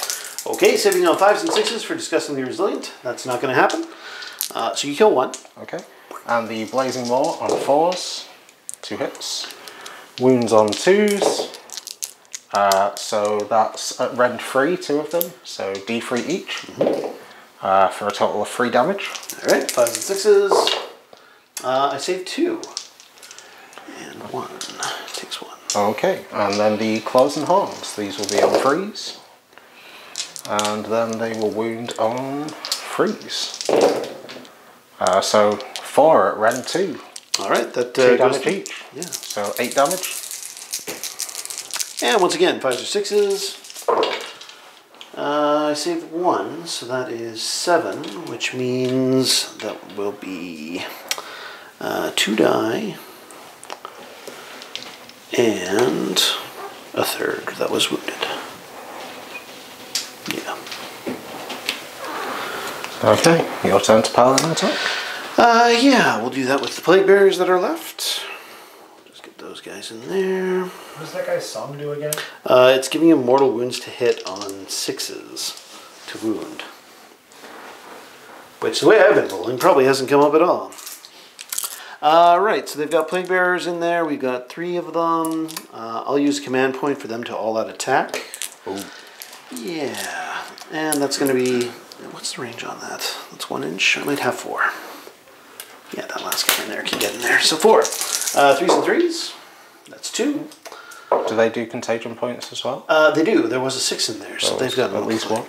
[SPEAKER 3] Okay, saving on 5s and 6s for disgustingly resilient. That's not going to happen. So you kill 1.
[SPEAKER 4] Okay. And the blazing maw on 4s. 2 hits. Wounds on 2s. So that's at rend 3, 2 of them. So D3 each. For a total of 3 damage.
[SPEAKER 3] Alright, 5s and 6s. I saved 2. And 1. Takes 1.
[SPEAKER 4] Okay, and then the claws and horns. These will be on freeze. And then they will wound on freeze. So 4 at rend 2.
[SPEAKER 3] Alright, that
[SPEAKER 4] 2
[SPEAKER 3] goes
[SPEAKER 4] damage each.
[SPEAKER 3] Yeah.
[SPEAKER 4] So 8 damage.
[SPEAKER 3] And once again, 5s or 6s. I saved 1, so that is 7, which means that will be 2 die and a third that was wounded. Yeah.
[SPEAKER 4] Okay, your turn to paladin attack.
[SPEAKER 3] Yeah, we'll do that with the plague bearers that are left. Just get those guys in there.
[SPEAKER 5] What does that guy's song do again?
[SPEAKER 3] It's giving him mortal wounds to hit on 6s to wound. Which, the way I've been rolling, probably hasn't come up at all. Right, so they've got plague bearers in there. We've got 3 of them. I'll use a command point for them to all-out attack.
[SPEAKER 4] Ooh.
[SPEAKER 3] Yeah, and that's going to be... What's the range on that? That's 1 inch. I might have 4. Yeah, that last guy in there can get in there. So 4. 3s and 3s. That's 2.
[SPEAKER 4] Do they do contagion points as well?
[SPEAKER 3] They do. There was a 6 in there, so they've got
[SPEAKER 4] at least 1.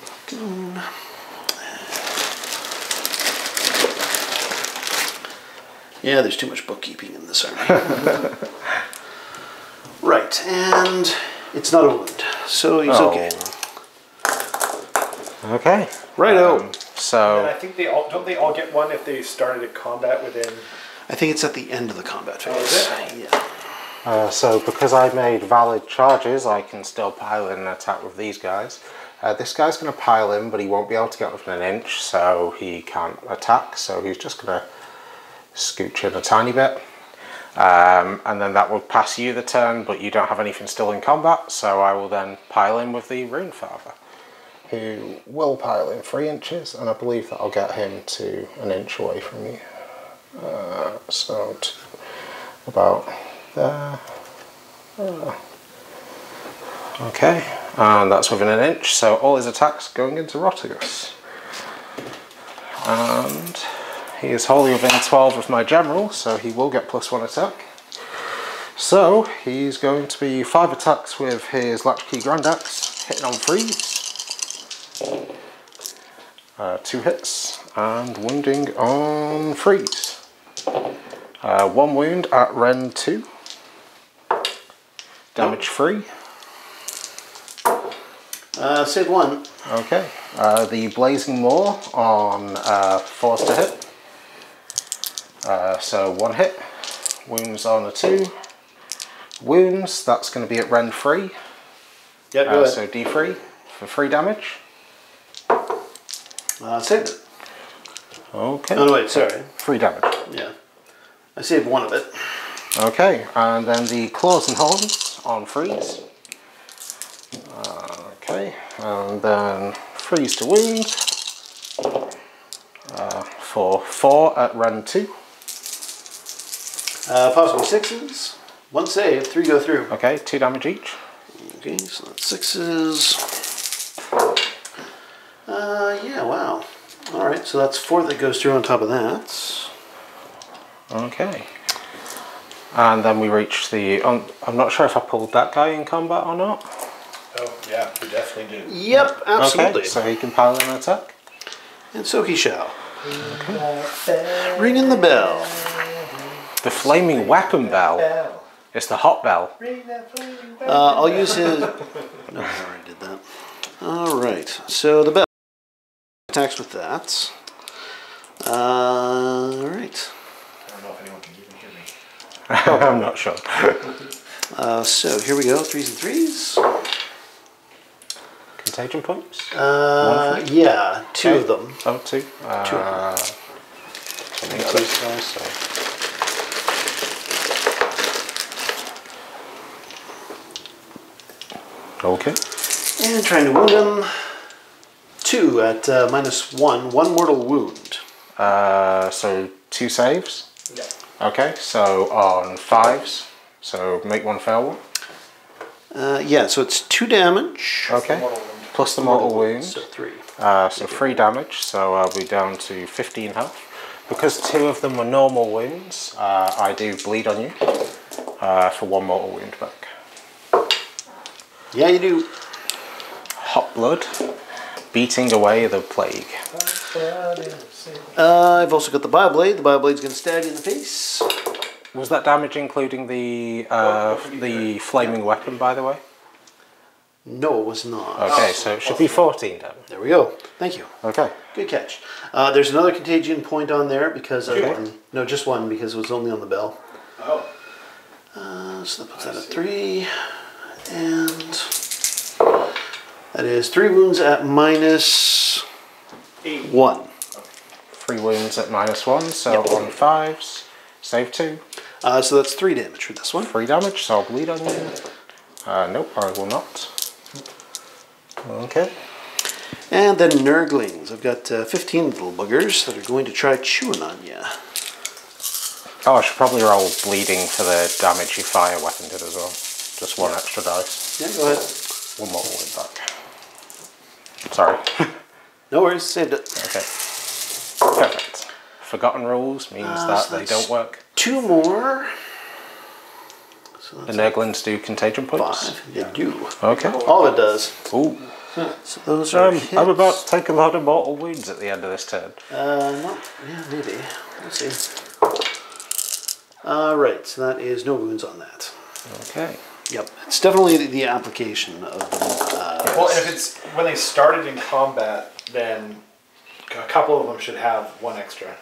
[SPEAKER 3] Yeah, there's too much bookkeeping in this army. Right, and it's not a wound, so he's okay.
[SPEAKER 4] Okay.
[SPEAKER 3] Righto.
[SPEAKER 5] And
[SPEAKER 4] So
[SPEAKER 5] I think they all don't they all get 1 if they started a combat within.
[SPEAKER 3] I think it's at the end of the combat phase.
[SPEAKER 5] Oh, is it?
[SPEAKER 3] Yeah.
[SPEAKER 4] so because I made valid charges, I can still pilot an attack with these guys. This guy's going to pile in, but he won't be able to get within an inch, so he can't attack. So he's just going to scooch in a tiny bit. And then that will pass you the turn, but you don't have anything still in combat, so I will then pile in with the Runefather, who will pile in 3 inches, and I believe that I'll get him to an inch away from you. So to about there. Okay, and that's within an inch, so all his attacks going into Rotigus. And he is wholly within 12 of my general, so he will get +1 attack. So he's going to be 5 attacks with his Latchkey Grandaxe, hitting on freeze. 2 hits, and wounding on freeze. 1 wound at Rend 2. Damage 3.
[SPEAKER 3] Save 1.
[SPEAKER 4] Okay. The Blazing Maw on force to hit. So 1 hit. Wounds on a 2. Wounds, that's going to be at Rend 3.
[SPEAKER 3] Yeah, go ahead.
[SPEAKER 4] So D3 for 3 damage.
[SPEAKER 3] Saved it.
[SPEAKER 4] Okay.
[SPEAKER 3] Oh, no, wait, sorry.
[SPEAKER 4] 3 damage.
[SPEAKER 3] Yeah. I saved 1 of it.
[SPEAKER 4] Okay, and then the Claws and Horns on freeze. Okay, and then freeze to wound for 4 at Rend 2.
[SPEAKER 3] Possibly 6s. 1 save, 3 go through.
[SPEAKER 4] Okay, 2 damage each.
[SPEAKER 3] Okay, so that's 6s. Yeah, wow. Alright, so that's 4 that goes through on top of that.
[SPEAKER 4] Okay. And then we reach the... I'm not sure if I pulled that guy in combat or not.
[SPEAKER 5] Oh, yeah, we definitely do.
[SPEAKER 3] Yep, absolutely.
[SPEAKER 4] Okay, so he can pile in an attack.
[SPEAKER 3] And so he shall. Okay. Ringing the bell.
[SPEAKER 4] The Flaming Weapon Bell. It's the hot bell.
[SPEAKER 3] I'll use his... No, I already did that. Alright, so the bell attacks with that. Alright.
[SPEAKER 5] I don't know if anyone can even hear me.
[SPEAKER 4] I'm not sure.
[SPEAKER 3] So here we go, 3s and 3s.
[SPEAKER 4] Contagion points?
[SPEAKER 3] Yeah, 2 of them.
[SPEAKER 4] Oh, 2.
[SPEAKER 3] 2 of them.
[SPEAKER 4] Okay.
[SPEAKER 3] And trying to wound him. 2 at -1. 1 mortal wound.
[SPEAKER 4] So 2 saves?
[SPEAKER 5] Yeah.
[SPEAKER 4] Okay, so on 5s. So make 1 fail one.
[SPEAKER 3] Yeah, so it's 2 damage.
[SPEAKER 4] Okay. Plus the mortal wound.
[SPEAKER 3] So 3.
[SPEAKER 4] So 3 damage, so I'll be down to 15 health. Because 2 of them were normal wounds, I do bleed on you for 1 mortal wound back.
[SPEAKER 3] Yeah, you do.
[SPEAKER 4] Hot blood, beating away the plague.
[SPEAKER 3] I've also got the Bioblade. The Bioblade's going to stab you in the face.
[SPEAKER 4] Was that damage including the flaming weapon, by the way?
[SPEAKER 3] No, it was not.
[SPEAKER 4] Okay, so it should be 14 damage.
[SPEAKER 3] There we go. Thank you.
[SPEAKER 4] Okay.
[SPEAKER 3] Good catch. There's another contagion point on there because of
[SPEAKER 4] Okay.
[SPEAKER 3] no, just 1 because it was only on the bell.
[SPEAKER 5] Oh.
[SPEAKER 3] So that puts that at 3, and that is 3 wounds at -1.
[SPEAKER 4] 3 wounds at -1, so on 5s, save 2.
[SPEAKER 3] So that's 3 damage for this one.
[SPEAKER 4] 3 damage, so I'll bleed on you. Nope, I will not. Okay.
[SPEAKER 3] And then Nurglings. I've got 15 little buggers that are going to try chewing on you.
[SPEAKER 4] Oh, I should probably roll bleeding for the damage your fire weapon did as well. Just 1 extra dice.
[SPEAKER 3] Yeah, go ahead.
[SPEAKER 4] 1 more wound back. Sorry.
[SPEAKER 3] No worries, saved it.
[SPEAKER 4] Okay. Perfect. Forgotten rules means that
[SPEAKER 3] so
[SPEAKER 4] they don't work.
[SPEAKER 3] 2 more. So
[SPEAKER 4] The Nurglings do contagion points.
[SPEAKER 3] 5. They do.
[SPEAKER 4] Okay.
[SPEAKER 3] All of it does.
[SPEAKER 4] Ooh.
[SPEAKER 3] So those are hits.
[SPEAKER 4] I'm about to take a lot of mortal wounds at the end of this turn.
[SPEAKER 3] No. Yeah, maybe. We'll see. Right, so that is no wounds on that.
[SPEAKER 4] Okay.
[SPEAKER 3] Yep, it's definitely the application of them.
[SPEAKER 5] Well, and if it's when they started in combat, then a couple of them should have 1 extra.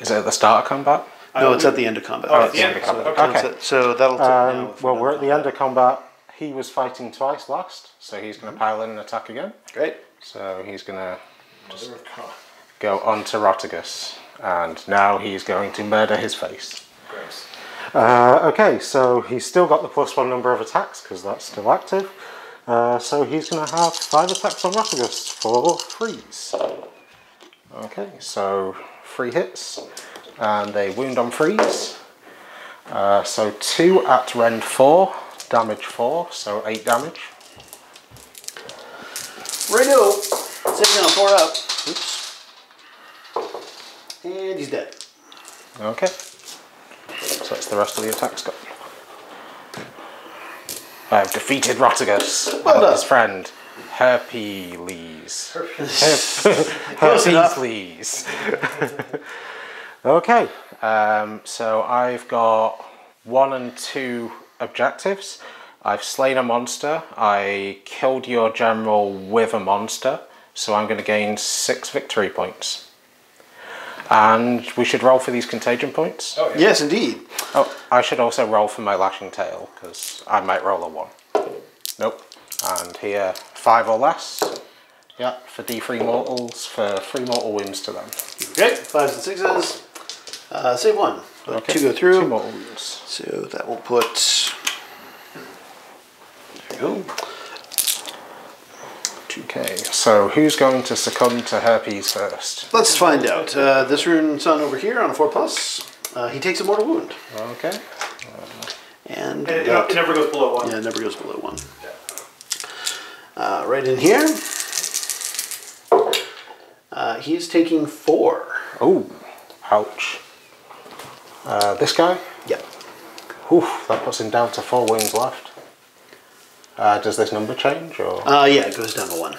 [SPEAKER 4] Is it at the start of combat?
[SPEAKER 3] No, it's at the end of combat.
[SPEAKER 5] Oh, at the end of combat. Okay.
[SPEAKER 3] So that'll take now.
[SPEAKER 4] Well, we're at the end of combat. he was fighting twice last, so he's going to pile in an attack again.
[SPEAKER 3] Great.
[SPEAKER 4] So he's going to go on to Rotigus, and now he's going to murder his face.
[SPEAKER 5] Gross.
[SPEAKER 4] Okay, so he's still got the +1 number of attacks because that's still active. So he's going to have 5 attacks on Rotigus for freeze. Okay, so 3 hits and a wound on freeze. So 2 at rend 4, damage 4, so 8 damage.
[SPEAKER 3] Righto. Sitting on 4 up. Oops. And he's dead.
[SPEAKER 4] Okay. So that's the rest of the attacks gone. I've defeated Rotigus
[SPEAKER 3] Well
[SPEAKER 4] and
[SPEAKER 3] done.
[SPEAKER 4] his friend Herpes. Herpes. Okay, so I've got 1 and 2 objectives. I've slain a monster. I killed your general with a monster, so I'm going to gain 6 victory points. And we should roll for these contagion points.
[SPEAKER 5] Oh, yeah.
[SPEAKER 3] Yes, indeed.
[SPEAKER 4] Oh, I should also roll for my lashing tail, because I might roll a 1. Nope. And here, 5 or less. Yeah, for D3 mortals, for 3 mortal wounds to them.
[SPEAKER 3] Okay, 5s and 6s. Save 1. But
[SPEAKER 4] Okay,
[SPEAKER 3] 2 go through.
[SPEAKER 4] 2 mortal wounds.
[SPEAKER 3] So that will put... There you go.
[SPEAKER 4] 2k. So who's going to succumb to herpes first?
[SPEAKER 3] Let's find out. This rune son over here on a 4+. He takes a mortal wound.
[SPEAKER 4] Okay.
[SPEAKER 3] And
[SPEAKER 5] It never goes below 1.
[SPEAKER 3] yeah, it never goes below 1. Right in here. He is taking 4.
[SPEAKER 4] Oh, ouch. This guy?
[SPEAKER 3] Yeah.
[SPEAKER 4] Oof, that puts him down to 4 wounds left. Does this number change, or?
[SPEAKER 3] Yeah, it goes down to 1.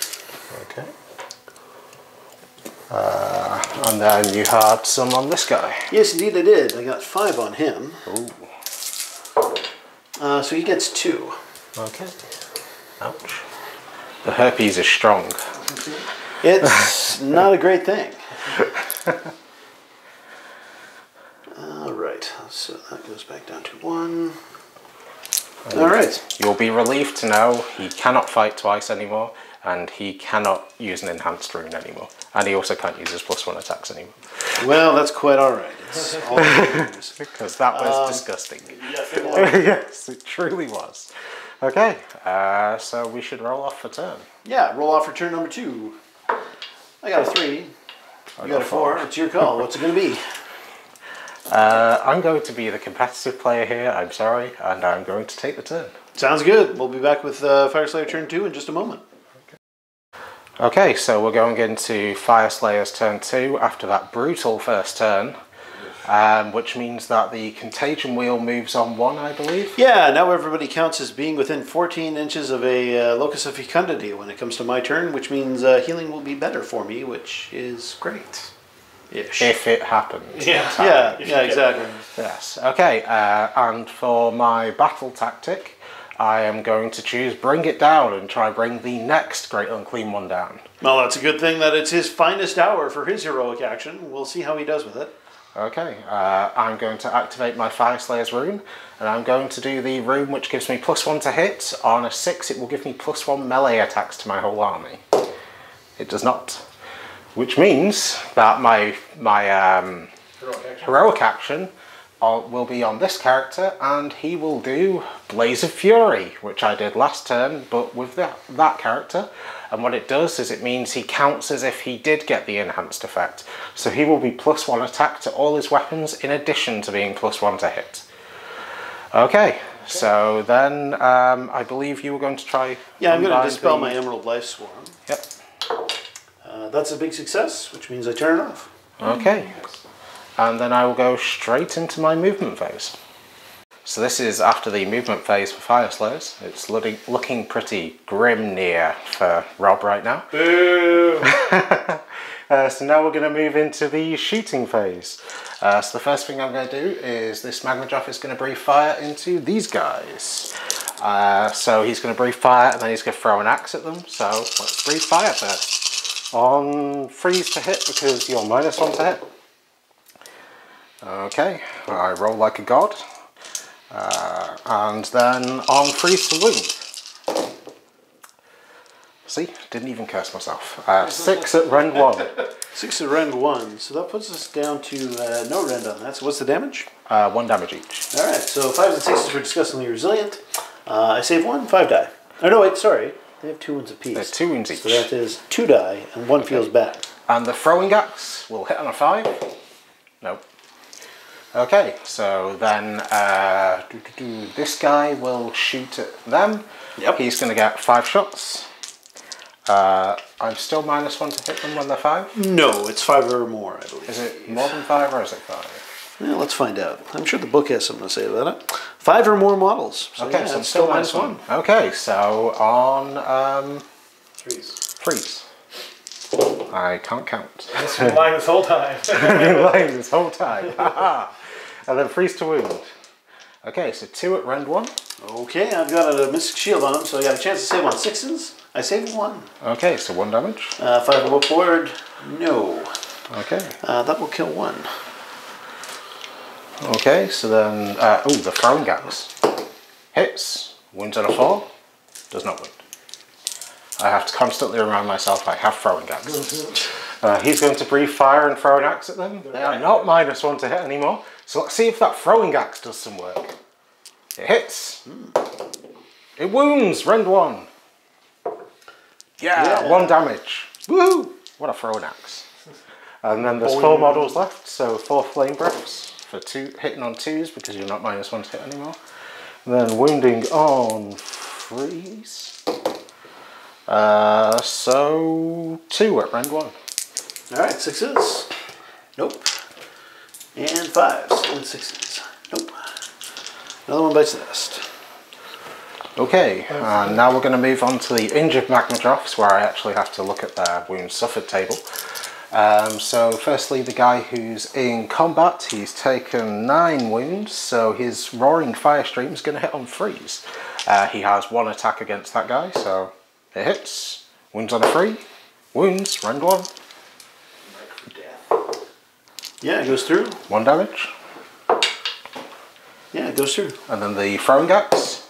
[SPEAKER 4] Okay. And then you had some on this guy.
[SPEAKER 3] Yes, indeed I did. I got 5 on him.
[SPEAKER 4] Ooh.
[SPEAKER 3] So he gets 2.
[SPEAKER 4] Okay. Ouch. The herpes is strong.
[SPEAKER 3] It's not a great thing. Alright, so that goes back down to 1. Alright.
[SPEAKER 4] You'll be relieved to know he cannot fight twice anymore, and he cannot use an enhanced rune anymore. And he also can't use his +1 attacks anymore.
[SPEAKER 3] Well, that's quite alright. It's all good news.
[SPEAKER 4] Because that was disgusting.
[SPEAKER 5] Yes, it was.
[SPEAKER 4] Yes, it truly was. Okay, so we should roll off for turn.
[SPEAKER 3] Yeah, roll off for turn number 2. I got a 3. You got a 4. It's your call. What's it going to be?
[SPEAKER 4] I'm going to be the competitive player here, I'm sorry, and I'm going to take the turn.
[SPEAKER 3] Sounds good. We'll be back with Fyreslayers Turn 2 in just a moment.
[SPEAKER 4] Okay, so we're going into Fyreslayers Turn 2 after that brutal first turn, which means that the contagion wheel moves on 1, I believe.
[SPEAKER 3] Yeah, now everybody counts as being within 14 inches of a locus of fecundity when it comes to my turn, which means healing will be better for me, which is great. Ish.
[SPEAKER 4] If it happens.
[SPEAKER 3] Yeah, exactly.
[SPEAKER 4] Yes, okay, and for my battle tactic, I am going to choose Bring It Down and try bring the next Great Unclean One down.
[SPEAKER 3] Well, that's a good thing that it's his finest hour for his heroic action. We'll see how he does with it.
[SPEAKER 4] Okay, I'm going to activate my Fyreslayers rune, and I'm going to do the rune which gives me +1 to hit. On a 6 it will give me +1 melee attacks to my whole army. It does not. Which means that my heroic action will be on this character, and he will do Blaze of Fury, which I did last turn, but with that character. And what it does is it means he counts as if he did get the enhanced effect. So he will be +1 attack to all his weapons in addition to being +1 to hit. Okay, so then I believe you were going to try...
[SPEAKER 3] Yeah, I'm going to dispel my Emerald Life Swarm.
[SPEAKER 4] Yep.
[SPEAKER 3] That's a big success, which means I turn it off.
[SPEAKER 4] Okay, and then I will go straight into my movement phase. So this is after the movement phase for Fyreslayers. It's looking pretty grim near for Rob right now.
[SPEAKER 5] Boo!
[SPEAKER 4] So now we're going to move into the shooting phase. So the first thing I'm going to do is this Magmadroth is going to breathe fire into these guys. So he's going to breathe fire and then he's going to throw an axe at them. So let's breathe fire first. On freeze to hit because you're -1 to hit. Okay, I roll like a god. And then on freeze to wound. See, didn't even curse myself. 6 at rend 1.
[SPEAKER 3] 6 at rend 1, so that puts us down to no rend on that. So what's the damage?
[SPEAKER 4] 1 damage each.
[SPEAKER 3] Alright, so 5s and 6s were disgustingly resilient. I save 1, 5 die. Oh no, wait, sorry. They have 2 wounds apiece.
[SPEAKER 4] There's 2 wounds each.
[SPEAKER 3] So that is 2 die, and 1 feels bad.
[SPEAKER 4] And the throwing axe will hit on a 5. Nope. Okay, so then this guy will shoot at them.
[SPEAKER 3] Yep.
[SPEAKER 4] He's going to get 5 shots. I'm still -1 to hit them when they're 5?
[SPEAKER 3] No, it's 5 or more, I believe.
[SPEAKER 4] Is it more than 5 or is it 5?
[SPEAKER 3] Yeah, let's find out. I'm sure the book has something to say about it. 5 or more models. So
[SPEAKER 4] Okay,
[SPEAKER 3] yeah,
[SPEAKER 4] so I'm
[SPEAKER 3] it's
[SPEAKER 4] still
[SPEAKER 3] -1.
[SPEAKER 4] -1. Okay, so on freeze. I can't count.
[SPEAKER 5] It's been lying this whole time.
[SPEAKER 4] I've been lying this whole time. And then freeze to wound. Okay, so 2 at rend 1.
[SPEAKER 3] Okay, I've got a Mystic Shield on him, so I got a chance to save on 6s. I saved 1.
[SPEAKER 4] Okay, so 1 damage.
[SPEAKER 3] 5 above board. No.
[SPEAKER 4] Okay.
[SPEAKER 3] That will kill 1.
[SPEAKER 4] Okay, so then, the throwing axe. Hits, wounds on a 4, does not wound. I have to constantly remind myself I have throwing axes. He's going to breathe fire and throw an axe at them. They are not -1 to hit anymore. So let's see if that throwing axe does some work. It hits. It wounds, rend 1. Yeah, 1 damage. Woohoo! What a throwing axe. And then there's 4 models left, so 4 flame breaths for 2 hitting on 2s because you're not -1 to hit anymore. And then wounding on freeze. So 2 at rend 1.
[SPEAKER 3] Alright, 6s. Nope. And 5s and 6s. Nope. Another one bites the dust.
[SPEAKER 4] Okay, now we're going to move on to the injured Magmadroths, where I actually have to look at their wounds suffered table. So firstly, the guy who's in combat, he's taken 9 wounds, so his Roaring Fire Stream is going to hit on freeze. He has 1 attack against that guy, so it hits. Wounds on a 3. Wounds, rend 1.
[SPEAKER 3] Yeah, it goes through.
[SPEAKER 4] 1 damage.
[SPEAKER 3] Yeah, it goes through.
[SPEAKER 4] And then the throwing axe.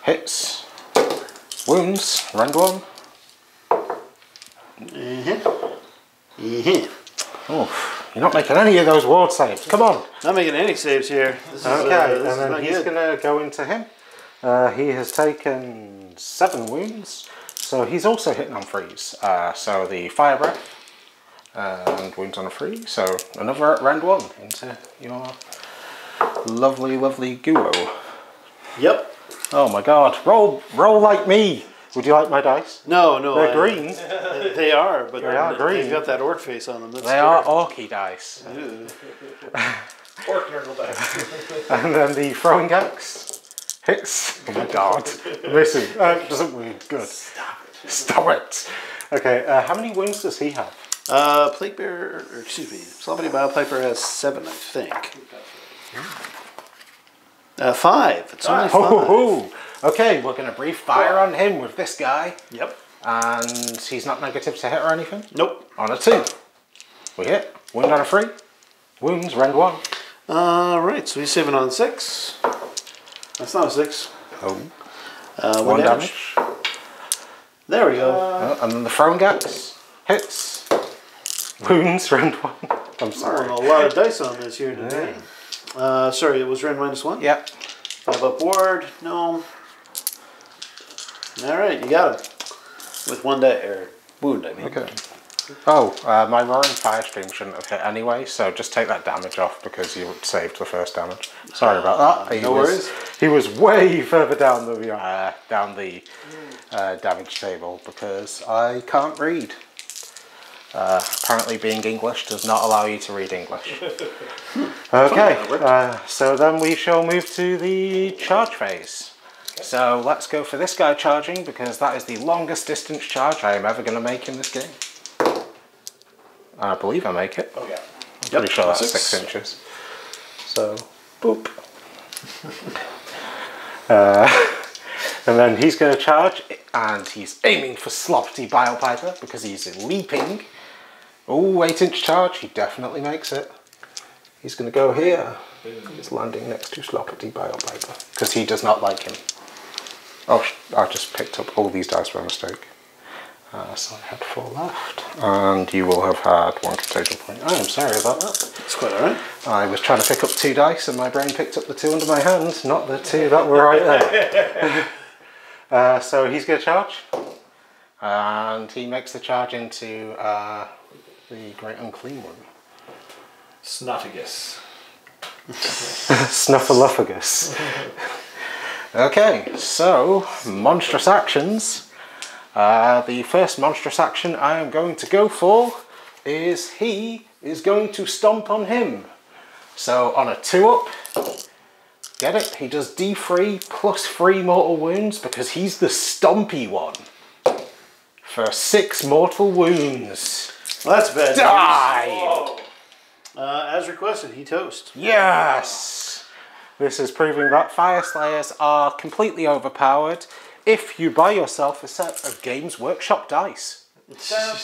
[SPEAKER 4] Hits. Wounds, rend 1. Oh, you're not making any of those ward saves. Come on.
[SPEAKER 3] Not making any saves here. This is,
[SPEAKER 4] Okay,
[SPEAKER 3] this
[SPEAKER 4] and then he's going to go into him. He has taken 7 wounds, so he's also hitting on freeze. So the fire breath and wounds on a 3. So another at rend 1 into your lovely, lovely duo.
[SPEAKER 3] Yep.
[SPEAKER 4] Oh my god, roll like me. Would you like my dice?
[SPEAKER 3] No, no.
[SPEAKER 4] They're green.
[SPEAKER 3] They are, but
[SPEAKER 4] They are green.
[SPEAKER 3] They've got that orc face on them. That's
[SPEAKER 4] They are orky dice.
[SPEAKER 5] Orc Nurgle dice.
[SPEAKER 4] And then the throwing axe hits. Oh my god. Missing. Doesn't wound. Good. Stop it. Okay, how many wounds does he have?
[SPEAKER 3] Plague Bearer, or excuse me, Somebody Biopiper has 7, I think. 5. It's only 5.
[SPEAKER 4] Okay, we're going to breathe fire on him with this guy.
[SPEAKER 3] Yep.
[SPEAKER 4] And he's not negative to hit or anything?
[SPEAKER 3] Nope.
[SPEAKER 4] On a 2. We hit. Wound on a 3. Wounds, rend 1.
[SPEAKER 3] Right, so he's saving on 6. That's not a 6.
[SPEAKER 4] Oh.
[SPEAKER 3] 1 damage. There we go.
[SPEAKER 4] And then the throwing axe hits. Wounds, rend 1. I'm sorry.
[SPEAKER 3] A lot of dice on this here today. Sorry, it was rend -1?
[SPEAKER 4] Yep.
[SPEAKER 3] 5 up ward. No. Alright, you got him. With 1 wound, I mean.
[SPEAKER 4] Okay. Oh, my Roaring Fire Stream shouldn't have hit anyway, so just take that damage off because you saved the first damage. Sorry about that.
[SPEAKER 3] No worries.
[SPEAKER 4] He was way further down the damage table because I can't read. Apparently being English does not allow you to read English. Okay, so then we shall move to the charge phase. So let's go for this guy charging because that is the longest distance charge I am ever going to make in this game. I believe I make it.
[SPEAKER 5] Oh yeah.
[SPEAKER 4] I'm pretty sure that's 6 inches. So, boop. And then he's going to charge and he's aiming for Sloppity Bilepiper because he's leaping. Oh, 8-inch charge, he definitely makes it. He's going to go here. He's landing next to Sloppity Bilepiper because he does not like him. Oh, I just picked up all these dice by mistake. So I had 4 left, and you will have had 1 contagion point. I am sorry about that.
[SPEAKER 3] It's quite alright.
[SPEAKER 4] I was trying to pick up 2 dice and my brain picked up the 2 under my hand, not the 2 that were right there. So he's going to charge, and he makes the charge into the Great Unclean One.
[SPEAKER 5] Snottigus.
[SPEAKER 4] Snuffleupagus. Okay, so monstrous actions. The first monstrous action I am going to go for is he is going to stomp on him. So on a 2-up, get it? He does D3 plus 3 mortal wounds because he's the stompy one. For 6 mortal wounds.
[SPEAKER 3] Well, that's bad.
[SPEAKER 4] Die!
[SPEAKER 3] As requested, he toast.
[SPEAKER 4] Yes! This is proving that Fyreslayers are completely overpowered if you buy yourself a set of Games Workshop dice.
[SPEAKER 3] Sorry,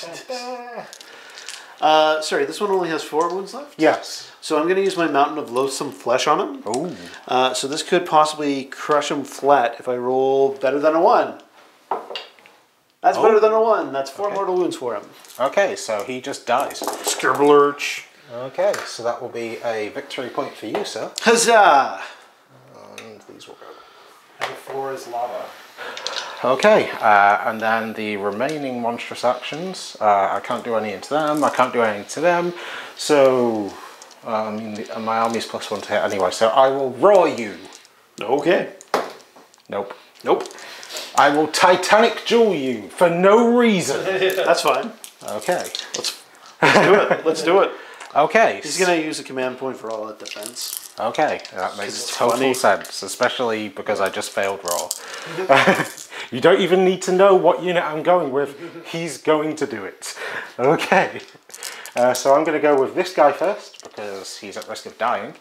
[SPEAKER 3] this one only has 4 wounds left?
[SPEAKER 4] Yes.
[SPEAKER 3] So I'm going to use my Mountain of Loathsome Flesh on him.
[SPEAKER 4] Ooh.
[SPEAKER 3] So this could possibly crush him flat if I roll better than a 1. That's better than a 1. That's 4 mortal wounds for him.
[SPEAKER 4] Okay, so he just dies.
[SPEAKER 3] Scribblerch.
[SPEAKER 4] Okay, so that will be a victory point for you, sir.
[SPEAKER 3] Huzzah!
[SPEAKER 4] And these will go.
[SPEAKER 5] Number 4 is lava.
[SPEAKER 4] Okay, and then the remaining monstrous actions, I can't do any into them, I can't do any to them, so my army's +1 to hit anyway, so I will roar you.
[SPEAKER 3] Okay.
[SPEAKER 4] Nope.
[SPEAKER 3] Nope.
[SPEAKER 4] I will Titanic Jewel you for no reason.
[SPEAKER 3] That's fine.
[SPEAKER 4] Okay.
[SPEAKER 3] Let's do it. Let's do it.
[SPEAKER 4] Okay.
[SPEAKER 3] He's going to use a command point for all that defense.
[SPEAKER 4] Okay, that makes
[SPEAKER 3] it's
[SPEAKER 4] total
[SPEAKER 3] funny.
[SPEAKER 4] sense, especially because I just failed roll. You don't even need to know what unit I'm going with. He's going to do it. Okay. So I'm going to go with this guy first because he's at risk of dying.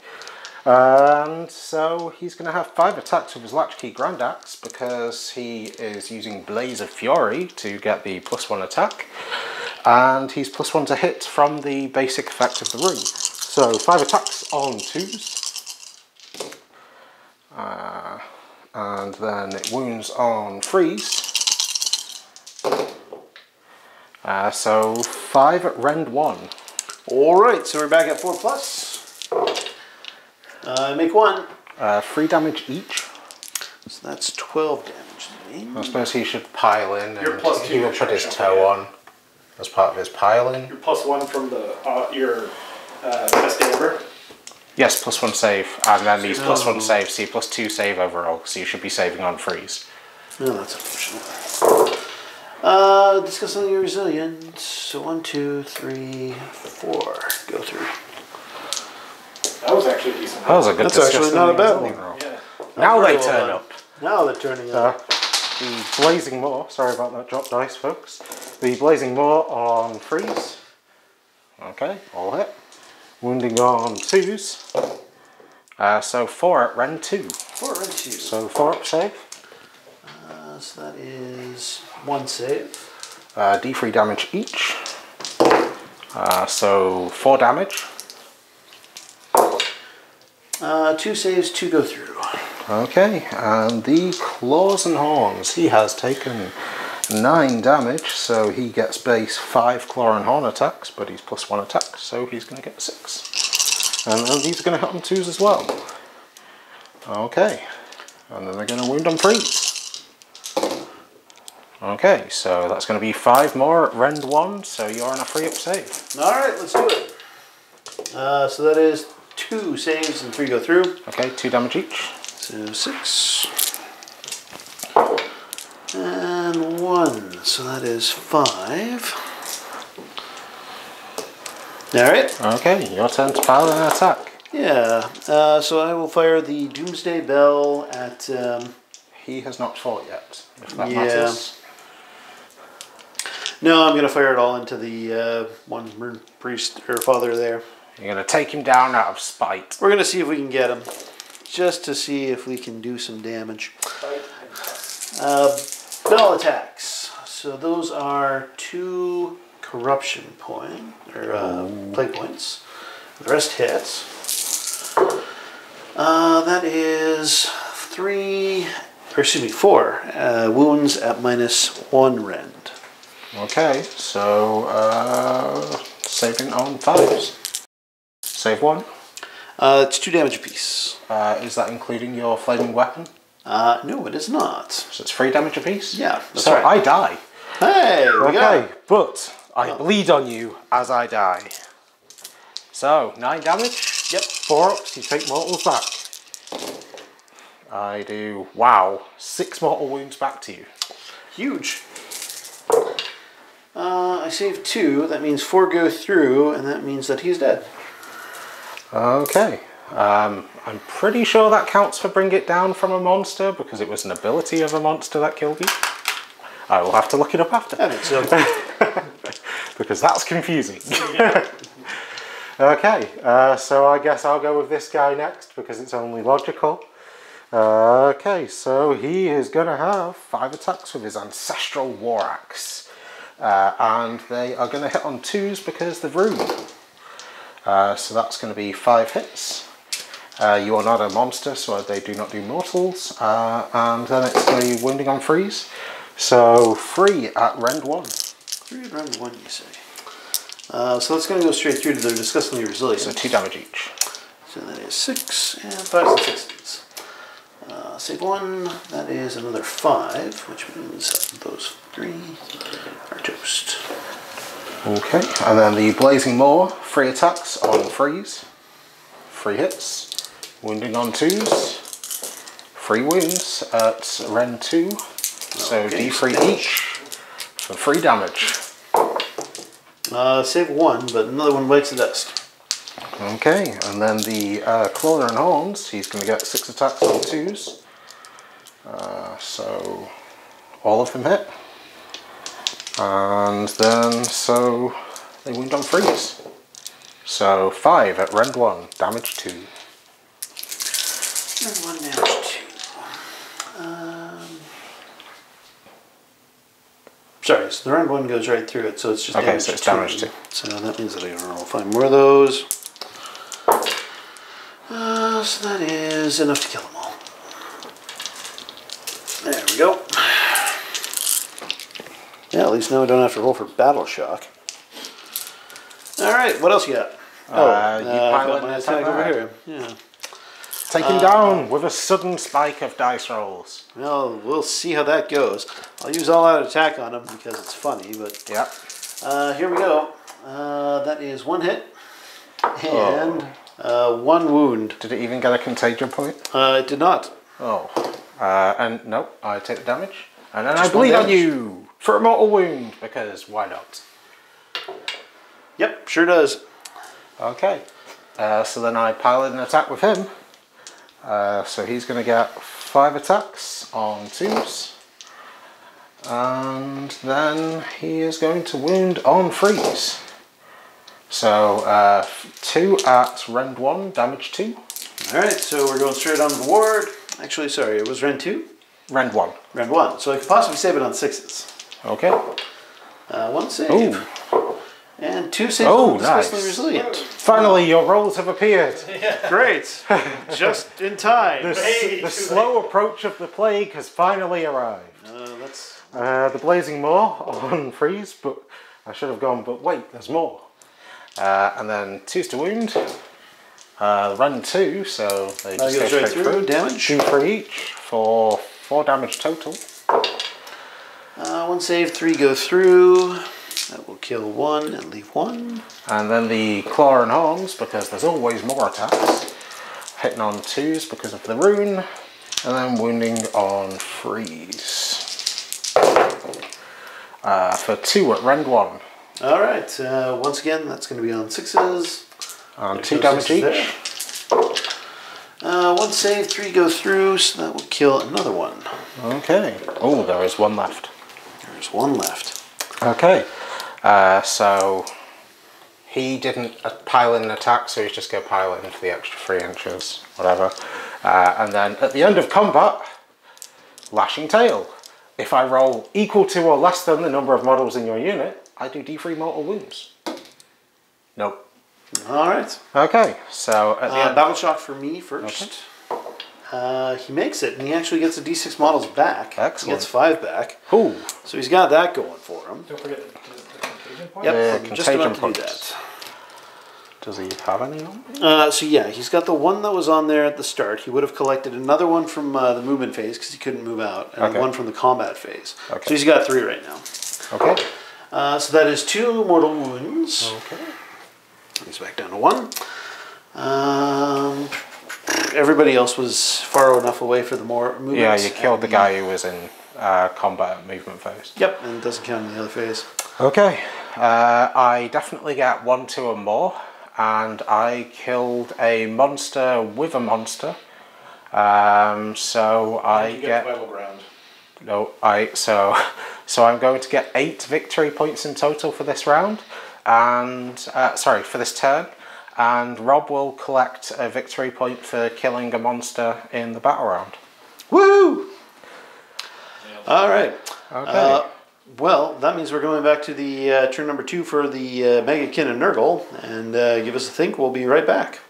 [SPEAKER 4] And so he's going to have 5 attacks with his Latchkey Grand Axe because he is using Blaze of Fury to get the +1 attack. And he's +1 to hit from the basic effect of the rune. So 5 attacks on 2s. And then it wounds on 3s. So 5 at rend 1.
[SPEAKER 3] Alright, so we're back at 4+. Make 1.
[SPEAKER 4] 3 damage each.
[SPEAKER 3] So that's 12 damage to me.
[SPEAKER 4] I suppose he should pile in
[SPEAKER 5] You're
[SPEAKER 4] and
[SPEAKER 5] +2
[SPEAKER 4] he will put his
[SPEAKER 5] action,
[SPEAKER 4] toe
[SPEAKER 5] yeah.
[SPEAKER 4] on as part of his piling.
[SPEAKER 5] You're +1 from the your best amber.
[SPEAKER 4] Yes, +1 save, and then these +1 saves, so you +2 save overall, so you should be saving on 3s.
[SPEAKER 3] Oh, that's unfortunate. Discussing your resilience. So 1, 2, 3, 4. Go through.
[SPEAKER 5] That was actually decent.
[SPEAKER 4] That was a good
[SPEAKER 3] That's actually
[SPEAKER 4] disgusting
[SPEAKER 3] not a bad
[SPEAKER 4] resilience
[SPEAKER 3] one.
[SPEAKER 4] roll.
[SPEAKER 5] Yeah.
[SPEAKER 4] Now they
[SPEAKER 3] Very well
[SPEAKER 4] turn
[SPEAKER 3] done.
[SPEAKER 4] up.
[SPEAKER 3] Now they're turning up.
[SPEAKER 4] The Blazing Maw, sorry about that drop dice folks. The Blazing Maw on 3s. Okay, all hit. Wounding on 2s. So 4 at rend 2.
[SPEAKER 3] 4 rend 2.
[SPEAKER 4] So 4 up save.
[SPEAKER 3] So that is 1 save.
[SPEAKER 4] D3 damage each. So 4 damage.
[SPEAKER 3] 2 saves, 2 go through.
[SPEAKER 4] Okay, and the Claws and Horns. He has taken 9 damage, so he gets base 5 Claw and Horn attacks, but he's +1 attack, so he's going to get 6. And then these are going to hit on 2s as well. Okay, and then they're going to wound on 3s. Okay, so that's going to be 5 more at rend 1, so you're on a 3-up save.
[SPEAKER 3] Alright, let's do it. So that is 2 saves and 3 go through.
[SPEAKER 4] Okay, 2 damage each.
[SPEAKER 3] So 6. And 1. So that is 5. Alright.
[SPEAKER 4] Okay, your turn to pile an attack.
[SPEAKER 3] Yeah. So I will fire the Doomsday Bell at...
[SPEAKER 4] He has not fought yet, if that
[SPEAKER 3] Yeah.
[SPEAKER 4] matters.
[SPEAKER 3] No, I'm going to fire it all into the one rune priest or father there.
[SPEAKER 4] You're going to take him down out of spite.
[SPEAKER 3] We're going to see if we can get him. Just to see if we can do some damage. Bell attacks. So those are 2 corruption point or plague points. The rest hits. That is 4 wounds at -1 rend.
[SPEAKER 4] Okay, so saving on 5s. Save 1.
[SPEAKER 3] It's 2 damage apiece.
[SPEAKER 4] Is that including your flaming weapon?
[SPEAKER 3] No, it is not.
[SPEAKER 4] So it's 3 damage apiece?
[SPEAKER 3] Yeah, that's
[SPEAKER 4] so
[SPEAKER 3] right.
[SPEAKER 4] I die.
[SPEAKER 3] Hey, we got
[SPEAKER 4] Okay, but I bleed on you as I die. So, 9 damage.
[SPEAKER 3] Yep.
[SPEAKER 4] 4 ups, you take mortals back. I do, wow, 6 mortal wounds back to you.
[SPEAKER 3] Huge. I saved 2, that means 4 go through, and that means that he's dead.
[SPEAKER 4] Okay. I'm pretty sure that counts for bring it down from a monster because it was an ability of a monster that killed you. I will have to look it up after.
[SPEAKER 3] That makes sense.
[SPEAKER 4] Because that's confusing. Okay, so I guess I'll go with this guy next because it's only logical. Okay, so he is going to have 5 attacks with his Ancestral War Axe. And they are going to hit on 2s because they've ruined. So that's going to be 5 hits. You are not a monster, so they do not do mortals. And then it's going to be wounding on 3s. So 3 at rend 1.
[SPEAKER 3] 3 at rend 1, you say. So that's going to go straight through to their disgustingly resilient.
[SPEAKER 4] So 2 damage each.
[SPEAKER 3] So that is 6 and 5s and 6s. Save 1, that is another 5, which means those 3 are toast.
[SPEAKER 4] Okay, and then the Blazing Maw, 3 attacks on 3s. 3 hits. Wounding on 2s. 3 wounds at rend 2. So
[SPEAKER 3] okay,
[SPEAKER 4] D3 each for 3 damage.
[SPEAKER 3] Save 1, but another one bites the dust.
[SPEAKER 4] Okay, and then the Claw and Horns, he's going to get 6 attacks on 2s. So all of them hit. And then so they wound on 3s. So 5 at rend 1, damage 2.
[SPEAKER 3] Rend 1, damage 2. Sorry, so the rend 1 goes right through it, so it's just
[SPEAKER 4] okay,
[SPEAKER 3] damage
[SPEAKER 4] so it's
[SPEAKER 3] 2.
[SPEAKER 4] damage 2.
[SPEAKER 3] So that means that I gotta roll 5 more of those. So that is enough to kill them all. There we go. Yeah, at least now I don't have to roll for battle shock. Alright, what else you got?
[SPEAKER 4] You pilot
[SPEAKER 3] my
[SPEAKER 4] an
[SPEAKER 3] attack
[SPEAKER 4] attack
[SPEAKER 3] over
[SPEAKER 4] right.
[SPEAKER 3] here. Yeah.
[SPEAKER 4] Take him down with a sudden spike of dice rolls.
[SPEAKER 3] Well, we'll see how that goes. I'll use all out attack on him because it's funny, but
[SPEAKER 4] Yep.
[SPEAKER 3] here we go. That is 1 hit and 1 wound.
[SPEAKER 4] Did it even get a contagion point?
[SPEAKER 3] It did not.
[SPEAKER 4] Oh. And nope, I take the damage. And then
[SPEAKER 3] Just
[SPEAKER 4] I bleed
[SPEAKER 3] 1
[SPEAKER 4] on you for a mortal wound, because why not?
[SPEAKER 3] Yep, sure does.
[SPEAKER 4] Okay. So then I pilot an attack with him. So he's going to get 5 attacks on 2s. And then he is going to wound on 3s. So 2 at rend 1, damage 2.
[SPEAKER 3] Alright, so we're going straight on the ward. Actually, sorry, it was rend 2?
[SPEAKER 4] Rend 1.
[SPEAKER 3] Rend 1. So I could possibly save it on 6s.
[SPEAKER 4] Okay.
[SPEAKER 3] 1 save.
[SPEAKER 4] Ooh.
[SPEAKER 3] And 2 saves
[SPEAKER 4] Oh,
[SPEAKER 3] on disgustingly
[SPEAKER 4] nice.
[SPEAKER 3] resilient.
[SPEAKER 4] Finally, your rolls have appeared.
[SPEAKER 3] Great. Just in time.
[SPEAKER 4] The slow approach of the plague has finally arrived.
[SPEAKER 3] That's...
[SPEAKER 4] The Blazing Maw on 3s, but I should have gone, but wait, there's more. And then 2s to wound. Run 2, so they just go straight through.
[SPEAKER 3] Damage.
[SPEAKER 4] 2 for each for 4 damage total.
[SPEAKER 3] 1 save, 3 go through. That will kill 1 and leave 1.
[SPEAKER 4] And then the Claw and Horns, because there's always more attacks. Hitting on 2s because of the rune. And then wounding on 3s. For 2 at rend 1.
[SPEAKER 3] Alright, once again, that's going to be on 6s.
[SPEAKER 4] And 2 damage each.
[SPEAKER 3] 1 save, 3 go through, so that will kill another 1.
[SPEAKER 4] Okay. Oh, there is 1 left.
[SPEAKER 3] There's 1 left.
[SPEAKER 4] Okay. So he didn't pile in an attack, so he's just going to pile it in for the extra 3 inches, whatever. And then at the end of combat, Lashing Tail. If I roll equal to or less than the number of models in your unit, I do D3 mortal wounds. Nope.
[SPEAKER 3] Alright.
[SPEAKER 4] Okay, so at the end...
[SPEAKER 3] Battle shock for me first. He makes it, and he actually gets the D6 models back.
[SPEAKER 4] Excellent.
[SPEAKER 3] He gets 5 back.
[SPEAKER 4] Ooh.
[SPEAKER 3] So he's got that going for him.
[SPEAKER 5] Don't forget the contagion point.
[SPEAKER 3] Yep,
[SPEAKER 4] The
[SPEAKER 3] I'm just about to do
[SPEAKER 4] contagion
[SPEAKER 3] that.
[SPEAKER 4] Does he have any on?
[SPEAKER 3] So yeah, he's got the one that was on there at the start. He would have collected another one from the movement phase because he couldn't move out, and one from the combat phase.
[SPEAKER 4] Okay.
[SPEAKER 3] So he's got 3 right now.
[SPEAKER 4] Okay.
[SPEAKER 3] So that is 2 mortal wounds.
[SPEAKER 4] Okay.
[SPEAKER 3] He's back down to 1. Everybody else was far enough away for the more movements.
[SPEAKER 4] Yeah, you killed the guy who was in combat movement phase.
[SPEAKER 3] Yep, and it doesn't count in the other phase.
[SPEAKER 4] Okay. I definitely get 1, 2 and more. And I killed a monster with a monster. So I get
[SPEAKER 5] vital ground.
[SPEAKER 4] no. So I'm going to get 8 victory points in total for this round, and sorry, for this turn. And Rob will collect a victory point for killing a monster in the battle round.
[SPEAKER 3] Woo! All right.
[SPEAKER 4] Okay.
[SPEAKER 3] Well, that means we're going back to the turn number 2 for the Maggotkin of Nurgle, and give us a think. We'll be right back.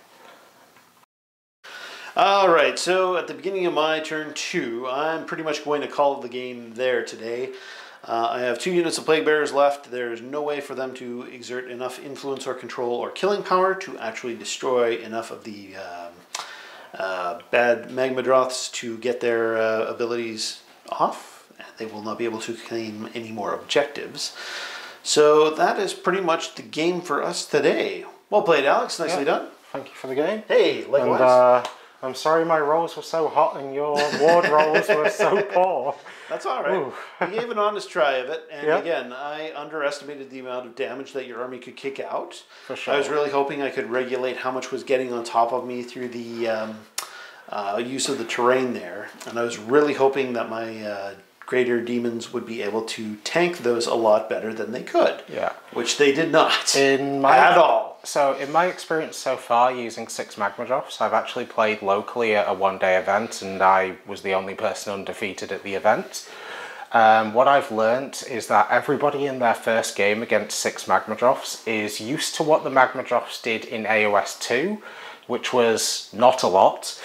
[SPEAKER 3] All right, so at the beginning of my turn 2, I'm pretty much going to call the game there today. I have 2 units of Plague Bearers left. There's no way for them to exert enough influence or control or killing power to actually destroy enough of the bad Magmadroths to get their abilities off. They will not be able to claim any more objectives. So that is pretty much the game for us today. Well played, Alex. Nicely done.
[SPEAKER 4] Thank you for the game.
[SPEAKER 3] Hey, likewise.
[SPEAKER 4] And I'm sorry my rolls were so hot and your ward rolls were so poor.
[SPEAKER 3] That's all right. You gave an honest try of it. And
[SPEAKER 4] Yep.
[SPEAKER 3] again, I underestimated the amount of damage that your army could kick out.
[SPEAKER 4] For sure.
[SPEAKER 3] I was really hoping I could regulate how much was getting on top of me through the use of the terrain there. And I was really hoping that my greater demons would be able to tank those a lot better than they could.
[SPEAKER 4] Yeah.
[SPEAKER 3] Which they did not.
[SPEAKER 4] At
[SPEAKER 3] all.
[SPEAKER 4] So in my experience so far using 6 Magmadroths, I've actually played locally at a one-day event, and I was the only person undefeated at the event. What I've learnt is that everybody in their first game against 6 Magmadroths is used to what the Magmadroths did in AOS 2, which was not a lot.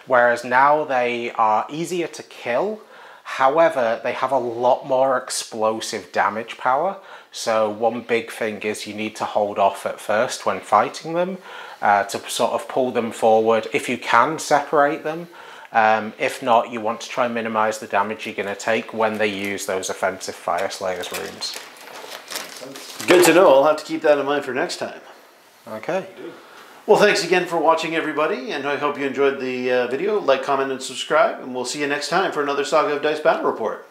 [SPEAKER 4] Whereas now they are easier to kill. However, they have a lot more explosive damage power. So one big thing is you need to hold off at first when fighting them to sort of pull them forward. If you can, separate them. If not, you want to try and minimise the damage you're going to take when they use those offensive Fyreslayers runes.
[SPEAKER 3] Good to know. I'll have to keep that in mind for next time.
[SPEAKER 4] Okay.
[SPEAKER 3] Well, thanks again for watching, everybody, and I hope you enjoyed the video. Like, comment, and subscribe, and we'll see you next time for another Saga of Dice Battle Report.